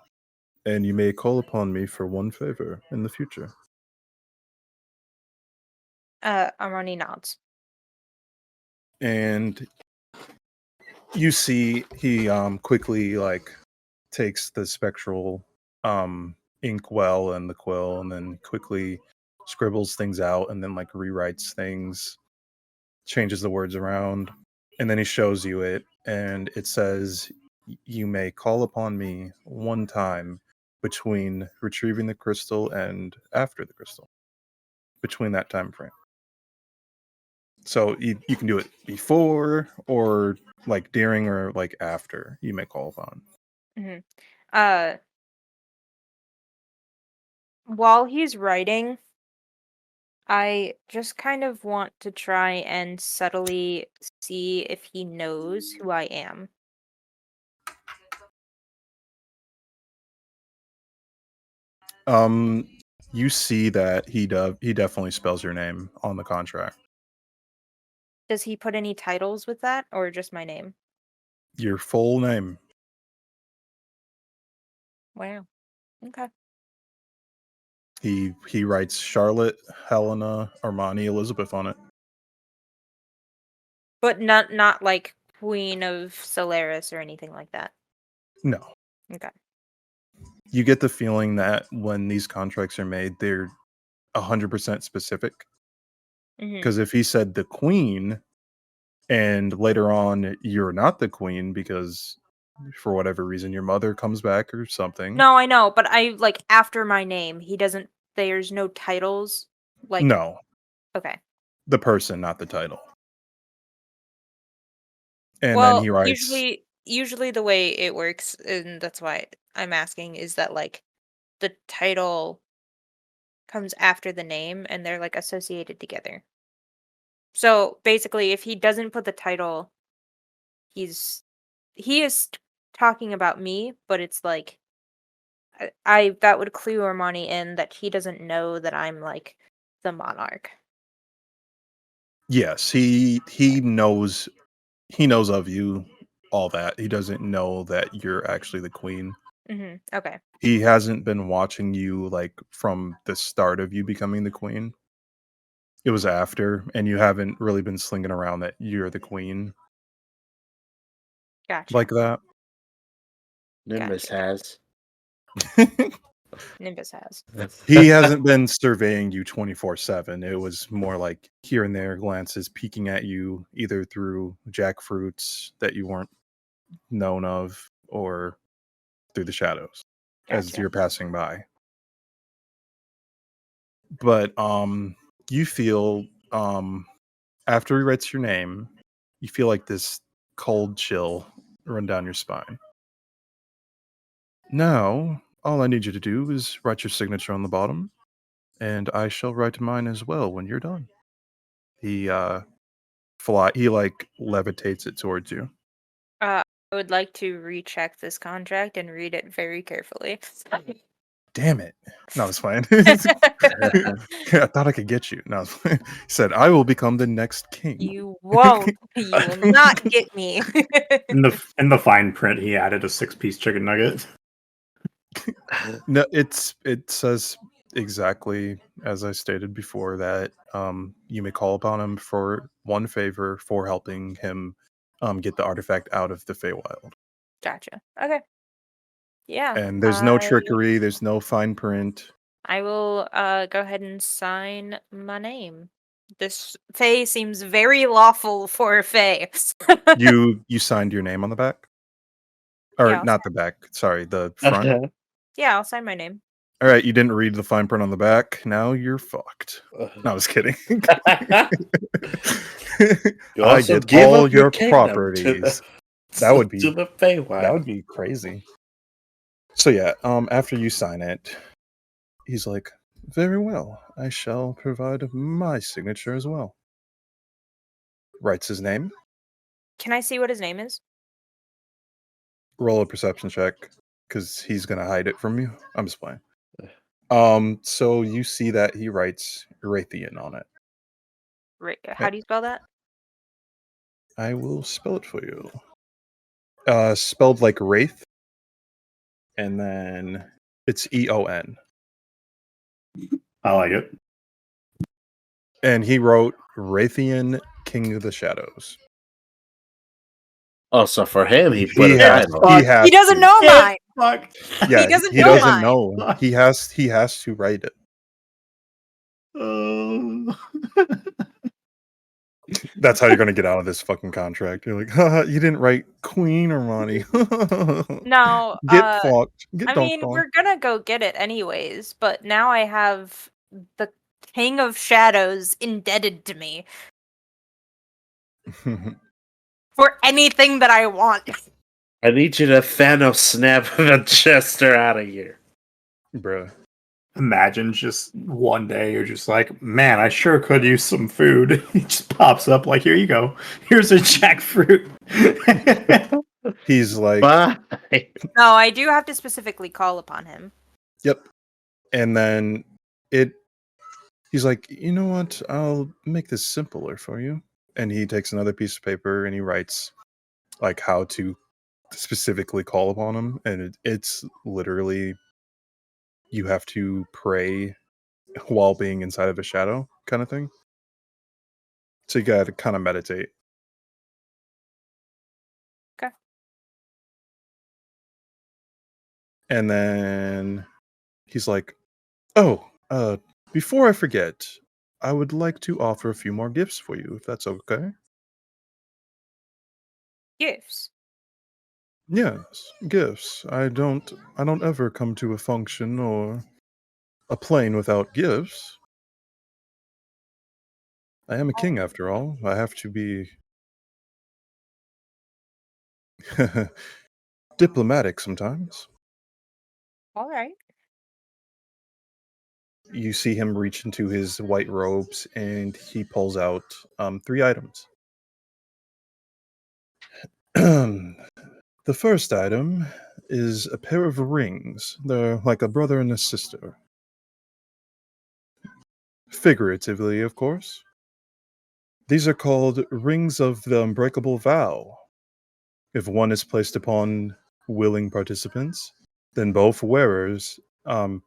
and you may call upon me for one favor in the future. Armani nods. And you see he quickly like takes the spectral inkwell and the quill, and then quickly scribbles things out, and then like rewrites things, changes the words around, and then he shows you it, and it says, you may call upon me one time between retrieving the crystal and after the crystal, between that time frame. So you can do it before or like during or like after you may call upon. Hmm. Uh, while he's writing, I just kind of want to try and subtly see if he knows who I am. You see that he definitely spells your name on the contract. Does he put any titles with that or just my name? Your full name. Wow. Okay. He writes Charlotte, Helena, Armani, Elizabeth on it. But not like Queen of Solarius or anything like that. No. Okay. You get the feeling that when these contracts are made, they're 100% specific. Mm-hmm. Because if he said the queen, and later on you're not the queen because for whatever reason your mother comes back or something. No, I know, but I like after my name, he doesn't. There's no titles. Like No, okay. the person, not the title. And then Well, he writes, usually the way it works, and that's why I'm asking, is that like the title comes after the name and they're like associated together. So basically, if he doesn't put the title, he is talking about me, but it's like I that would clue Armani in that he doesn't know that I'm like the monarch. Yes, he knows of you, all that. He doesn't know that you're actually the queen. Okay. He hasn't been watching you like from the start of you becoming the queen. It was after, and you haven't really been slinging around that you're the queen Gotcha. like that. Nimbus Gotcha. has. Nimbus has. He hasn't been surveying you 24/7. It was more like here and there glances peeking at you either through jackfruits that you weren't known of or through the shadows as Gotcha. you're passing by. But you feel after he writes your name, you feel like this cold chill run down your spine. Now, all I need you to do is write your signature on the bottom, and I shall write mine as well when you're done. He he like levitates it towards you. I would like to recheck this contract and read it very carefully. Damn it. No, I was playing. I thought I could get you. No, I was playing. He said, I will become the next king. You won't. You will not get me. In the fine print, he added a 6-piece chicken nugget. No, it says exactly as I stated before that you may call upon him for one favor for helping him get the artifact out of the Feywild. Gotcha. Okay. Yeah. And there's no trickery, there's no fine print. I will go ahead and sign my name. This Fey seems very lawful for a Fey. You signed your name on the back? Or Yeah, I'll not the back, sorry, the front. Yeah, I'll sign my name. All right, you didn't read the fine print on the back. Now you're fucked. No, I was kidding. You I also get give all up your kingdom to properties. the- That would be to the Feywild. That would be crazy. So yeah, after you sign it, he's like, "Very well, I shall provide my signature as well." Writes his name. Can I see what his name is? Roll a perception check because he's gonna hide it from you. I'm just playing. So you see that he writes Raytheon on it. Right. How do you spell that? I will spell it for you. Spelled like Wraith, and then it's EON. I like it. And he wrote Raytheon, King of the Shadows. Oh, so for him, he put He a has. title. He has. He doesn't to. know mine. Fuck. Yeah, doesn't he know doesn't mine. know. He has to write it. That's how you're gonna get out of this fucking contract. You're like, haha, you didn't write Queen Armoni. No, Get fucked. Get I mean, we're gonna go get it anyways, but now I have the King of Shadows indebted to me for anything that I want. I need you to Thanos snap Chester out of here. Bruh. Imagine just one day you're just like, man, I sure could use some food. He just pops up like, here you go. Here's a jackfruit. He's like, Bye. No, I do have to specifically call upon him. yep. And then he's like, you know what? I'll make this simpler for you. And he takes another piece of paper and he writes like how to specifically call upon him. And it's literally you have to pray while being inside of a shadow kind of thing. So you gotta kind of meditate. Okay. And then he's like, oh, before I forget, I would like to offer a few more gifts for you, if that's okay. Gifts. Yes, gifts. I don't ever come to a function or a plane without gifts. I am a king after all. I have to be diplomatic sometimes. All right. You see him reach into his white robes and he pulls out 3 items. The first item is a pair of rings. They're like a brother and a sister. Figuratively, of course. These are called rings of the unbreakable vow. If one is placed upon willing participants, then both wearers'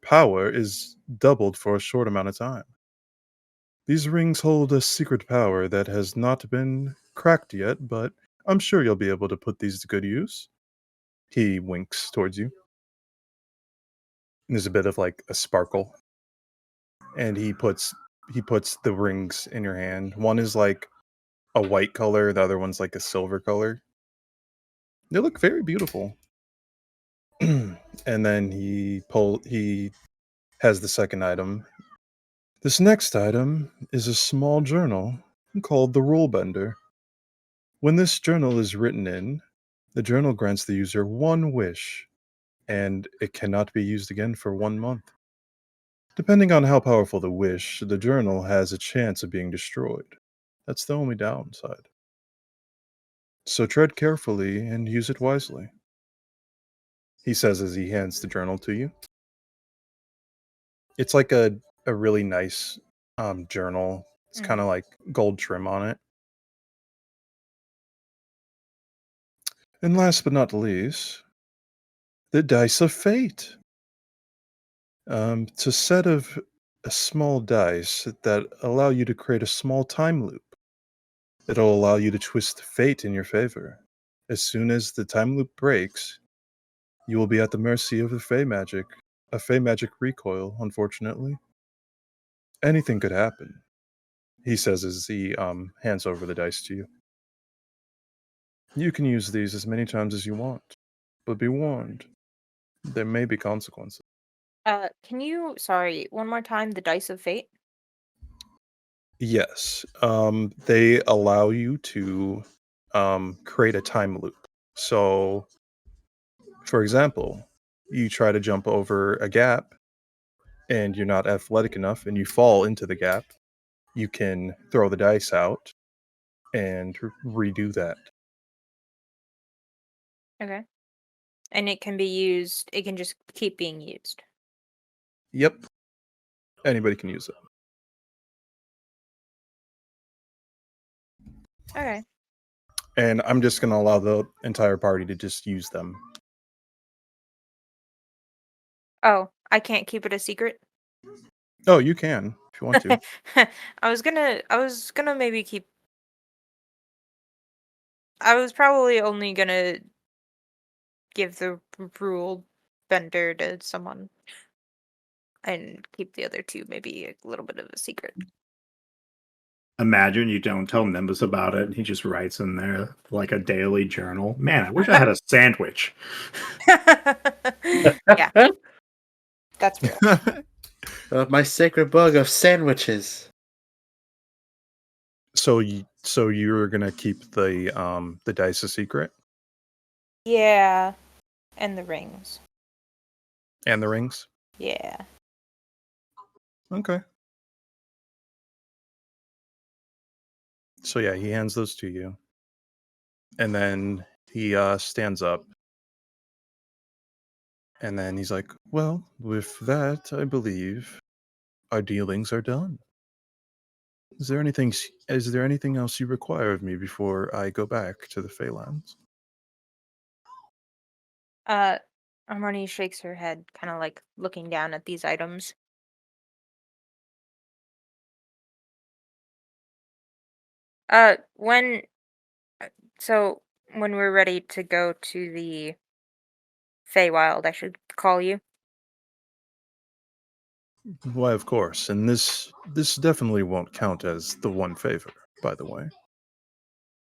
power is doubled for a short amount of time. These rings hold a secret power that has not been cracked yet, but I'm sure you'll be able to put these to good use. He winks towards you. There's a bit of like a sparkle. And he puts the rings in your hand. One is like a white color, the other one's like a silver color. They look very beautiful. And then he has the second item. This next item is a small journal called the Rule Bender. When this journal is written in, the journal grants the user one wish, and it cannot be used again for 1 month. Depending on how powerful the wish, the journal has a chance of being destroyed. That's the only downside. So tread carefully and use it wisely, he says as he hands the journal to you. It's like a really nice journal. It's kind of like gold trim on it. And last but not least, the Dice of Fate. It's a set of small dice that allow you to create a small time loop. It'll allow you to twist fate in your favor. As soon as the time loop breaks, you will be at the mercy of a Fey magic recoil, unfortunately. Anything could happen, he says as he hands over the dice to you. You can use these as many times as you want, but be warned, there may be consequences. Can you, one more time, the Dice of Fate? Yes, they allow you to create a time loop. So, for example, you try to jump over a gap and you're not athletic enough and you fall into the gap, you can throw the dice out and redo that. Okay. And it can be used, it can just keep being used. Yep. Anybody can use it. Okay. And I'm just going to allow the entire party to just use them. Oh, I can't keep it a secret? Oh, you can if you want to. I was gonna maybe keep. I was probably only gonna give the rule bender to someone and keep the other two maybe a little bit of a secret. Imagine you don't tell Nimbus about it, and he just writes in there like a daily journal. Man, I wish I had a sandwich. Yeah, that's real. My sacred book of sandwiches. So you're gonna keep the dice a secret Yeah, and the rings. and the rings. Yeah. Okay. So yeah, he hands those to you, and then he stands up, and then he's like, "Well, with that, I believe our dealings are done. Is there anything else you require of me before I go back to the Feylands?" Armoni shakes her head, kind of like looking down at these items. When we're ready to go to the Feywild, I should call you. Why, of course. And this definitely won't count as the one favor, by the way.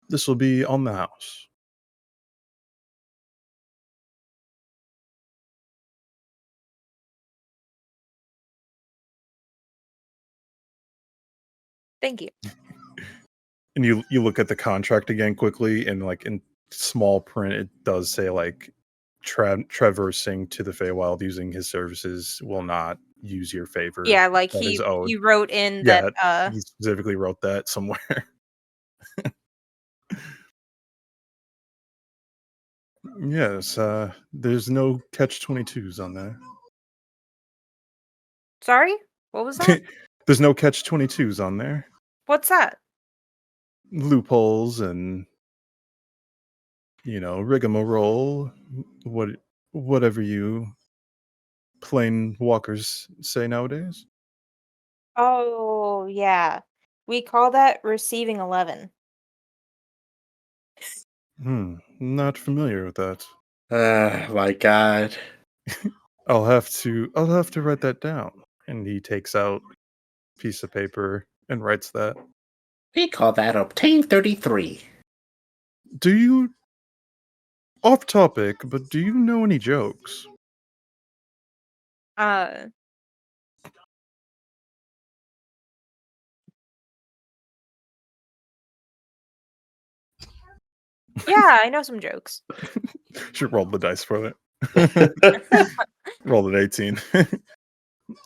This will be on the house. Thank you. And you look at the contract again quickly, and like in small print, it does say like traversing to the Feywild using his services will not use your favor. Yeah, like that is owed. he wrote in Yeah, that he specifically wrote that somewhere. Yes, there's no catch-22s on there. sorry? What was that? There's no catch-22s on there. What's that? Loopholes and rigmarole, whatever you plain walkers say nowadays. Oh, yeah. We call that receiving 11. Not familiar with that. My God. I'll have to write that down. And he takes out a piece of paper and writes that. We call that obtain 33. Do you, off topic, but do you know any jokes? Yeah, I know some jokes. Should roll the dice for it. Roll an 18.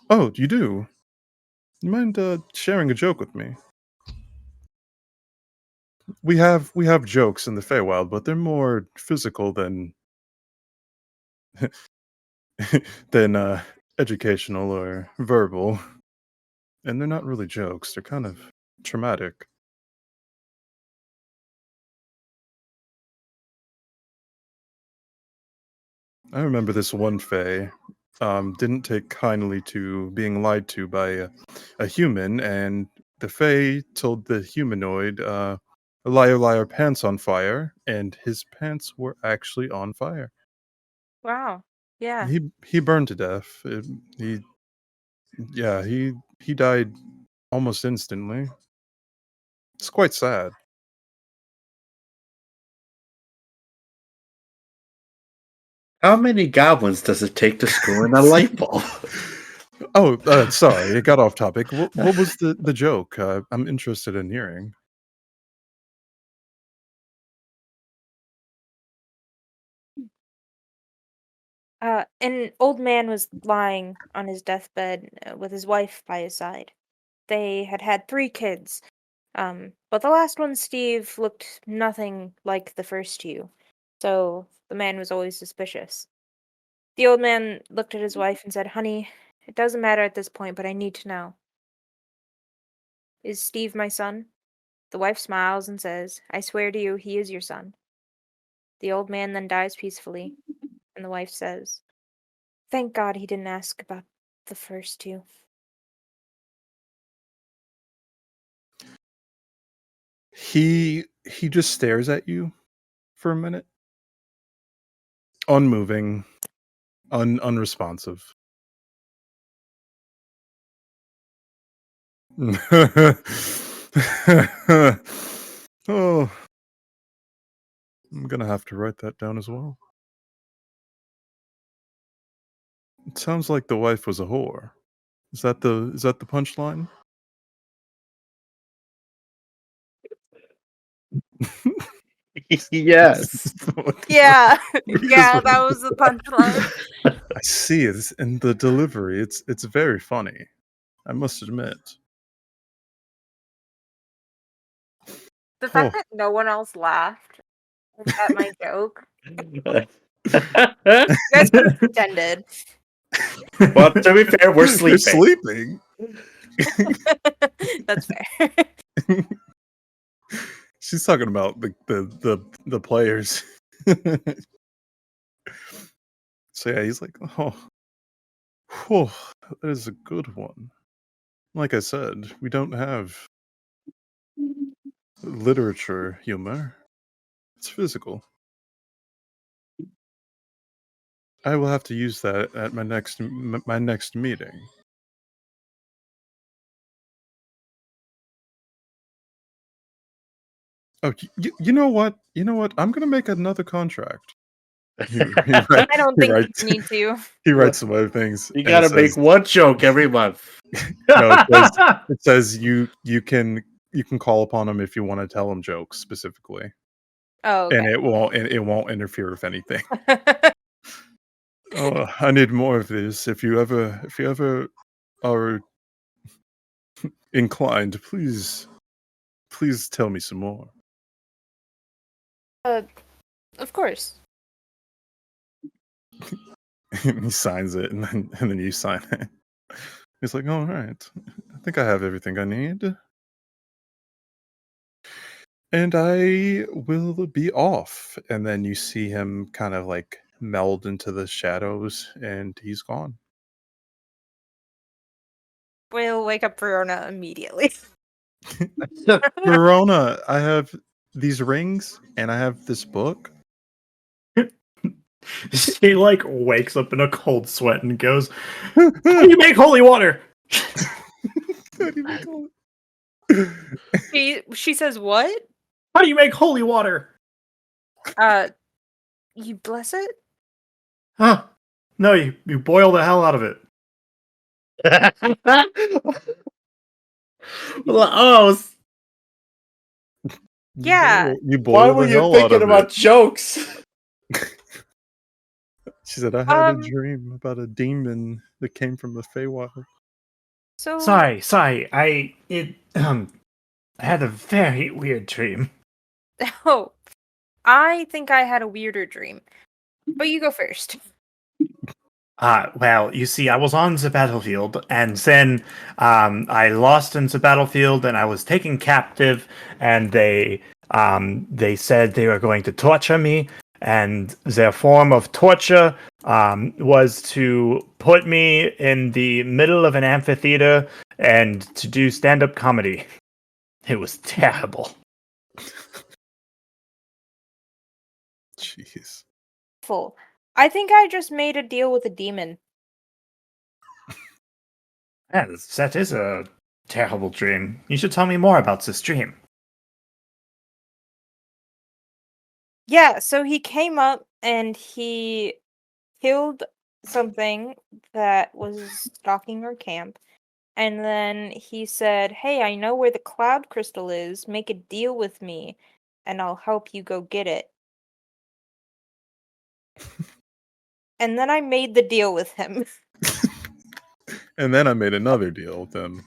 Oh, you do? You mind sharing a joke with me? We have jokes in the Feywild, but they're more physical than than educational or verbal. And they're not really jokes, they're kind of traumatic. I remember this one Fey didn't take kindly to being lied to by a human, and the Fey told the humanoid, liar, liar, pants on fire, and his pants were actually on fire. Wow. Yeah. He burned to death. He died almost instantly. It's quite sad. How many goblins does it take to screw in a light bulb? Oh, sorry, it got off topic. What was the joke? I'm interested in hearing. An old man was lying on his deathbed with his wife by his side. They had had 3 kids. But the last one, Steve, looked nothing like the first 2. So the man was always suspicious. The old man looked at his wife and said, "Honey, it doesn't matter at this point, but I need to know. Is Steve my son?" The wife smiles and says, "I swear to you, he is your son." The old man then dies peacefully, and the wife says, "Thank God he didn't ask about the first 2." He just stares at you for a minute, unmoving, unresponsive. Oh, I'm gonna have to write that down as well. It sounds like the wife was a whore. Is that the punchline? Yes. Yeah, yeah, that was the punchline. I see it in the delivery. It's very funny. I must admit. The fact that no one else laughed at my joke. You guys could have pretended. Well, to be fair, we're They're sleeping. That's fair. She's talking about the players. So yeah, he's like, oh, that is a good one. Like I said, we don't have literature humor. It's physical. I will have to use that at my next meeting. Oh, you know what? You know what? I'm gonna make another contract. I don't think you need to. He writes some other things. You gotta make one joke every month. No, it says you can call upon him if you want to tell him jokes specifically. Oh, okay. And it won't interfere with anything. Oh, I need more of this. If you ever are inclined, please tell me some more. Of course. He signs it, and then you sign it. He's like, "All right, I think I have everything I need, and I will be off." And then you see him kind of like meld into the shadows, and he's gone. We'll wake up Verona immediately. Verona, I have these rings, and I have this book. She like wakes up in a cold sweat and goes, "How do you make holy water?" How do you make all it? She says what? How do you make holy water? You bless it? Huh? No, you boil the hell out of it. Oh, Yeah. You why boil were the you hell out thinking of about it. jokes? She said, "I had a dream about a demon that came from the Feywild." So Sorry. I had a very weird dream. Oh, I think I had a weirder dream. But you go first. Well, you see, I was on the battlefield, and then I lost in the battlefield, and I was taken captive, and they said they were going to torture me, and their form of torture was to put me in the middle of an amphitheater and to do stand-up comedy. It was terrible. Jeez. Full. I think I just made a deal with a demon. Yeah, that is a terrible dream. You should tell me more about this dream. Yeah, so he came up and he killed something that was stalking our camp. And then he said, "Hey, I know where the cloud crystal is. Make a deal with me, and I'll help you go get it." And then I made the deal with him. And then I made another deal with him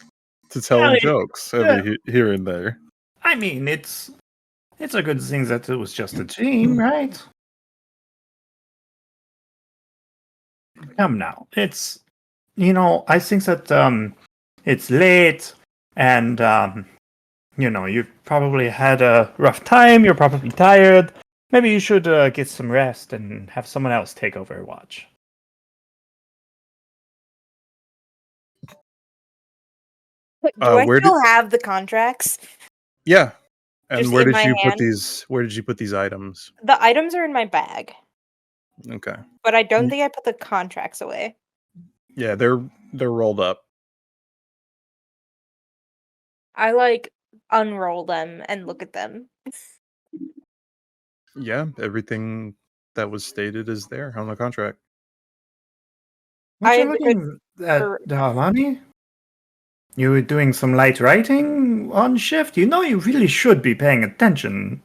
to tell him jokes every here and there. I mean, it's a good thing that it was just a dream, right? Come now. It's I think that it's late and you've probably had a rough time, you're probably tired. Maybe you should get some rest and have someone else take over watch. Do I Where still have the contracts? Yeah. And Just where in did my you put hand? these? Where did you put these items? The items are in my bag, Okay. but I don't Mm. think I put the contracts away. Yeah, they're rolled up. I like unroll them and look at them. Yeah, everything that was stated is there on the contract. What I you have the good looking at, for- Armoni? You were doing some light writing on shift? You know you really should be paying attention.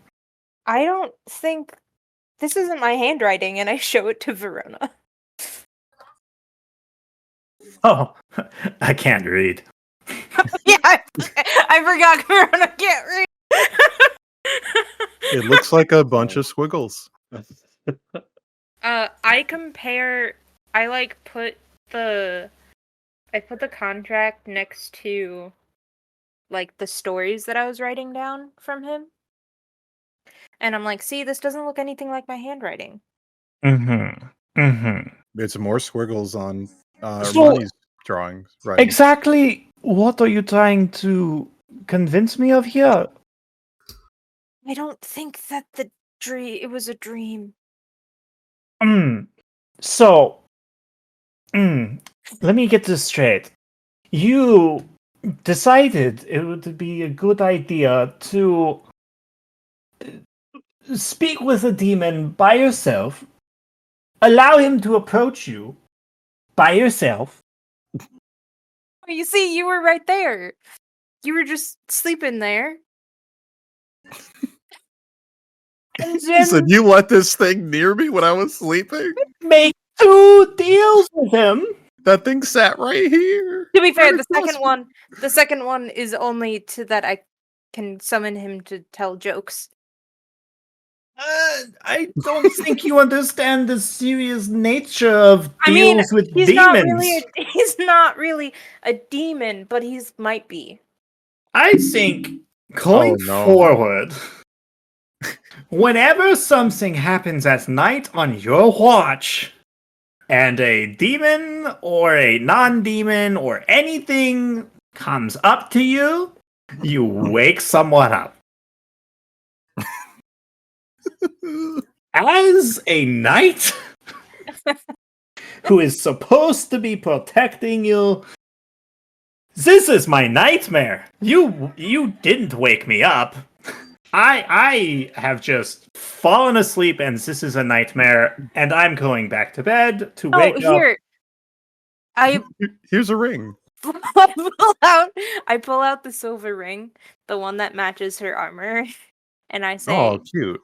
I don't think this isn't my handwriting, and I show it to Verona. Oh, I can't read. Yeah, I forgot Verona can't read. It looks like a bunch of squiggles. I compare. I like put the. I put the contract next to, like, the stories that I was writing down from him, and I'm like, "See, this doesn't look anything like my handwriting." It's more squiggles on So- Armoni's drawings. Right. Exactly what are you trying to convince me of here? I don't think that it was a dream. So, let me get this straight. You decided it would be a good idea to speak with a demon by yourself, allow him to approach you by yourself. You see, you were right there. You were just sleeping there. And He said, then "You let this thing near me when I was sleeping?" Make Who deals with him? That thing sat right here. To be fair, Right the across second one is only to that I can summon him to tell jokes. I don't think you understand the serious nature of I mean, deals with he's demons. he's not really a demon, but he's might be. I think going Oh, no. forward, whenever something happens at night on your watch, and a demon or a non-demon or anything comes up to you, you wake someone up. As a knight who is supposed to be protecting you, this is my nightmare. You didn't wake me up. I have just fallen asleep and this is a nightmare and I'm going back to bed to wake up. Here. Here's a ring. I pull out the silver ring, the one that matches her armor, and I say, Oh, cute.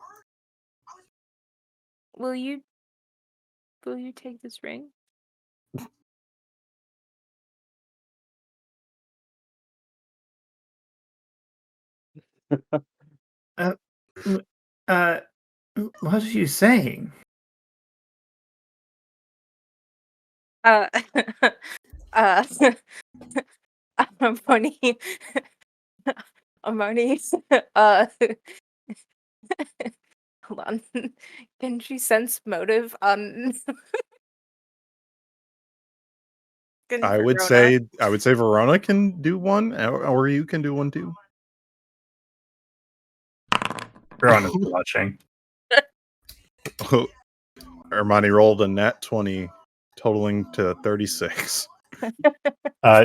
Will you take this ring? What are you saying? Uh Armoni Armoni hold on. Can she sense motive on I would say Verona can do one, or you can do one too. Verona's blushing. Armani rolled a nat 20, totaling to 36.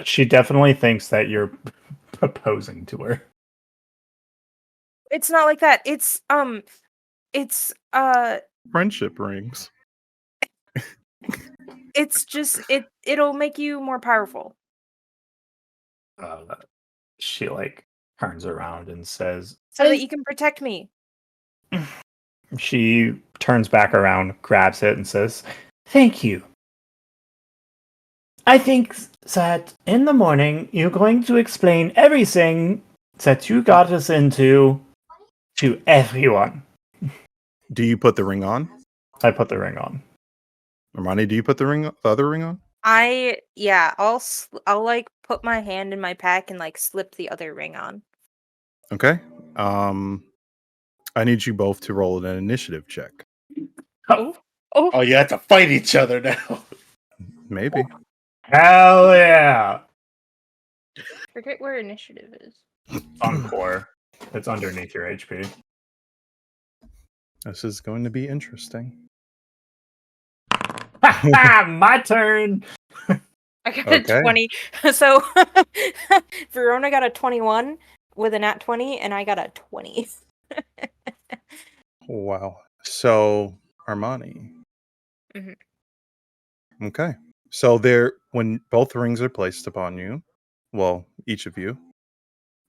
She definitely thinks that you're proposing to her. It's not like that. It's Friendship rings. it's just it'll make you more powerful. She like turns around and says, So that you can protect me. She turns back around, grabs it, and says, "Thank you. I think that in the morning you're going to explain everything that you got us into to everyone." Do you put the ring on? I put the ring on. Armani, do you put the other ring on? I'll like put my hand in my pack and like slip the other ring on. Okay. I need you both to roll an initiative check. Oh, you have to fight each other now. Maybe. Hell yeah! Forget where initiative is. On core. It's underneath your HP. This is going to be interesting. My turn! I got a 20. So Verona got a 21 with a nat 20, and I got a 20. Wow. So, Armani. Mhm. Okay. So when both rings are placed upon you, well, each of you,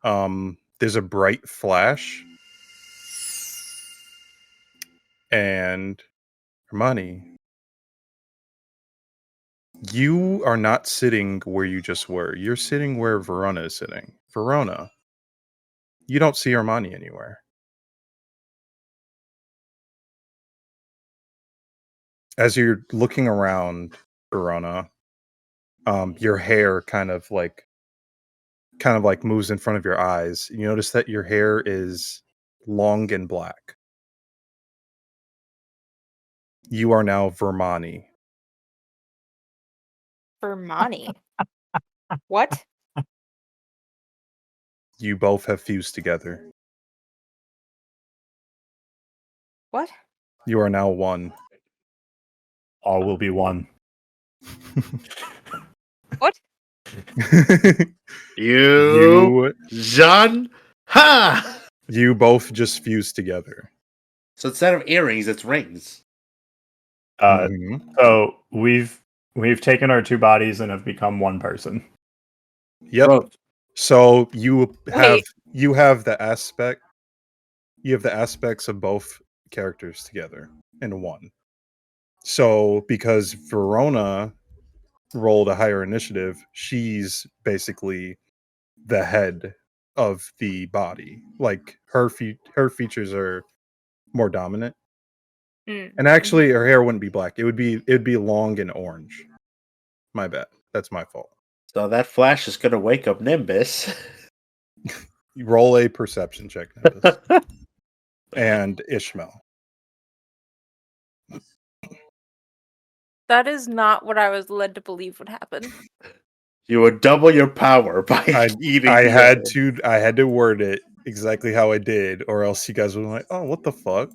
there's a bright flash, and Armani, you are not sitting where you just were. You're sitting where Verona is sitting. Verona, you don't see Armani anywhere. As you're looking around, Verona, your hair kind of like moves in front of your eyes. You notice that your hair is long and black. You are now Vermani. Vermani. What? You both have fused together. What? You are now one. All will be one. What? You, Jean, ha! You both just fused together. So instead of earrings, it's rings. Mhm. So we've taken our two bodies and have become one person. Yep. Bro, So you have Wait. the aspect. You have the aspects of both characters together in one. So because Verona rolled a higher initiative, she's basically the head of the body. Like her features are more dominant. Mm. And actually her hair wouldn't be black. It'd be long and orange. My bad. That's my fault. So that flash is going to wake up Nimbus. Roll a perception check, Nimbus. And Ishmael. That is not what I was led to believe would happen. You would double your power by eating. I the had to word it exactly how I did, or else you guys would be like, "Oh, what the fuck?"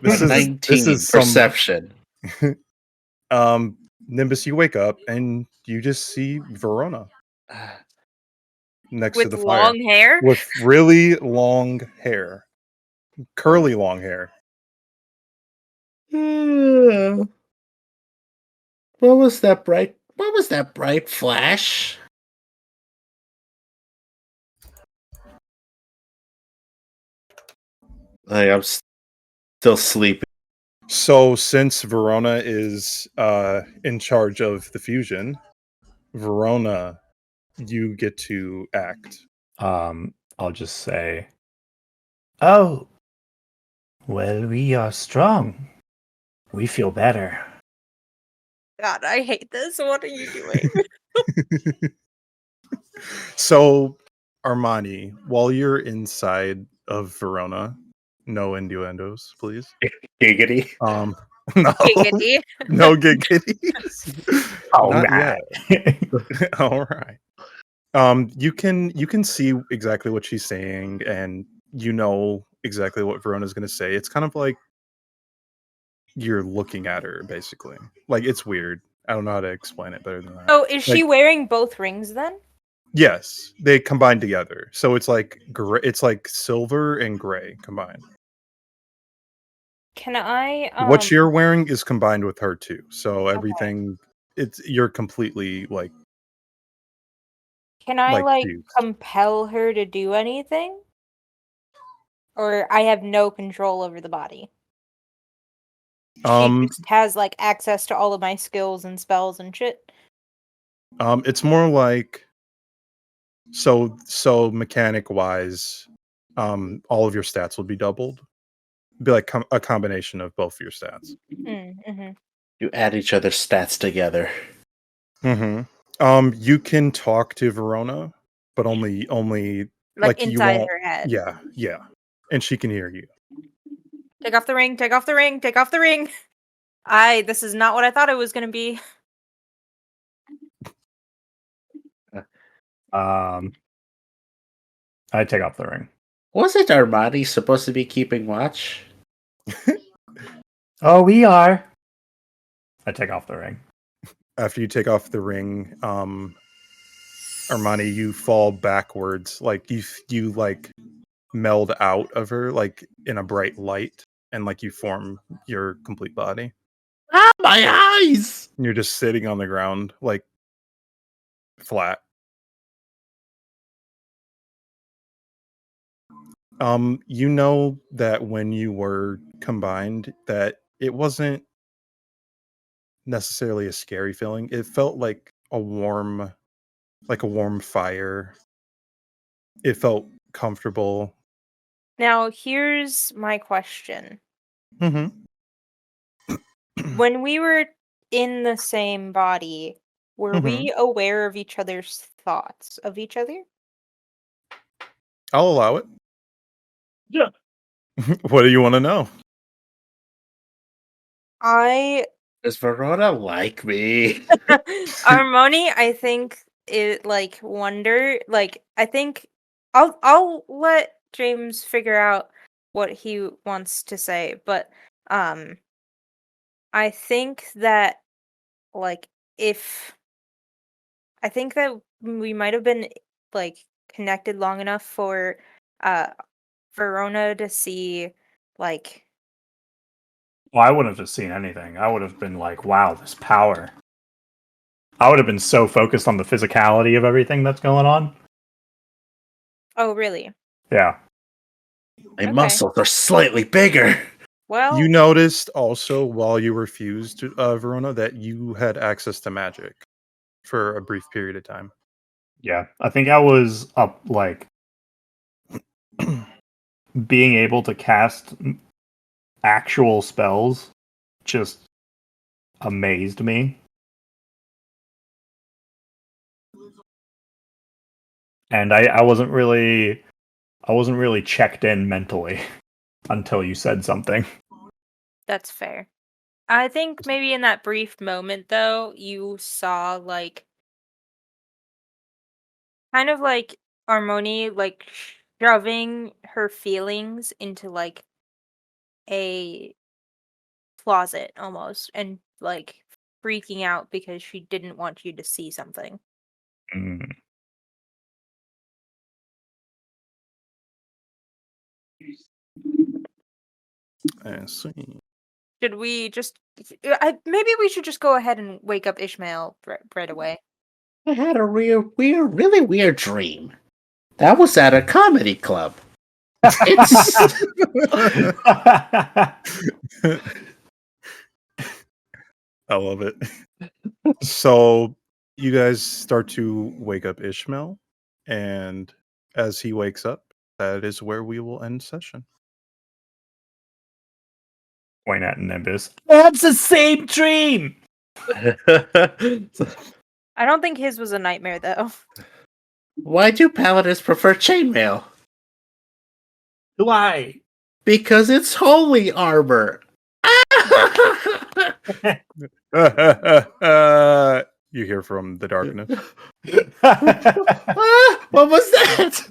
This is 19 some perception. Nimbus. You wake up and you just see Verona next to With the fire long hair? with really long hair, curly long hair. What was that bright? What was that bright flash? I'm still sleeping. So since Verona is in charge of the fusion, Verona, you get to act. I'll just say, oh, well, we are strong. We feel better. God, I hate this. What are you doing? So, Armani, while you're inside of Verona, no innuendos, please. Giggity. No, Giggity. no giggities. Oh, Not man. yet. All right. You can see exactly what she's saying, and you know exactly what Verona's going to say. It's kind of like you're looking at her, basically. Like it's weird. I don't know how to explain it better than that. Oh, is she Like, wearing both rings then? yes, they combine together. So it's like it's like silver and gray combined. Can I What you're wearing is combined with her too. So everything you're completely like can I fused. compel her to do anything? Or I have no control over the body? She just has access to all of my skills and spells and shit. It's more like so mechanic wise, all of your stats will be doubled. It'd be like a combination of both your stats. Mm-hmm. You add each other's stats together. Mm-hmm. You can talk to Verona, but only Like you inside won't. her head. Yeah, and she can hear you. Take off the ring, take off the ring, take off the ring. This is not what I thought it was gonna be. I take off the ring. Wasn't Armani supposed to be keeping watch? Oh, we are. I take off the ring. After you take off the ring, Armani, you fall backwards, like you meld out of her, like in a bright light, and you form your complete body. Ah, my eyes! And you're just sitting on the ground, like flat. You know that when you were combined, that it wasn't necessarily a scary feeling. It felt like a warm fire. It felt comfortable. Now, here's my question. Mm-hmm. When we were in the same body, were we aware of each other's thoughts of each other? I'll allow it. Yeah. What do you want to know? Does Verona like me? Armoni, I think it wonder I think I'll let James figure out what he wants to say, but I think that if I think that we might have been connected long enough for uh Verona to see like Well, I wouldn't have just seen anything. I would have been like, wow, this power. I would have been so focused on the physicality of everything that's going on. Oh, really? Yeah. My muscles are slightly bigger. Well, You noticed also while you were fused, Verona, that you had access to magic for a brief period of time. Yeah, I think I was up like being able to cast actual spells just amazed me. And I wasn't really checked in mentally until you said something. that's fair. I think maybe in that brief moment, though, you saw like kind of like Armoni like shoving her feelings into like a closet almost, and like freaking out because she didn't want you to see something. Mm. I see. Should we just? Maybe we should just go ahead and wake up Ishmael right away. I had a really weird dream. That was at a comedy club. It's I love it. So you guys start to wake up Ishmael, and as he wakes up, that is where we will end session. Point at Nimbus. That's the same dream. I don't think his was a nightmare though. Why do paladins prefer chainmail? Why? Because it's holy armor. You hear from the darkness. What was that?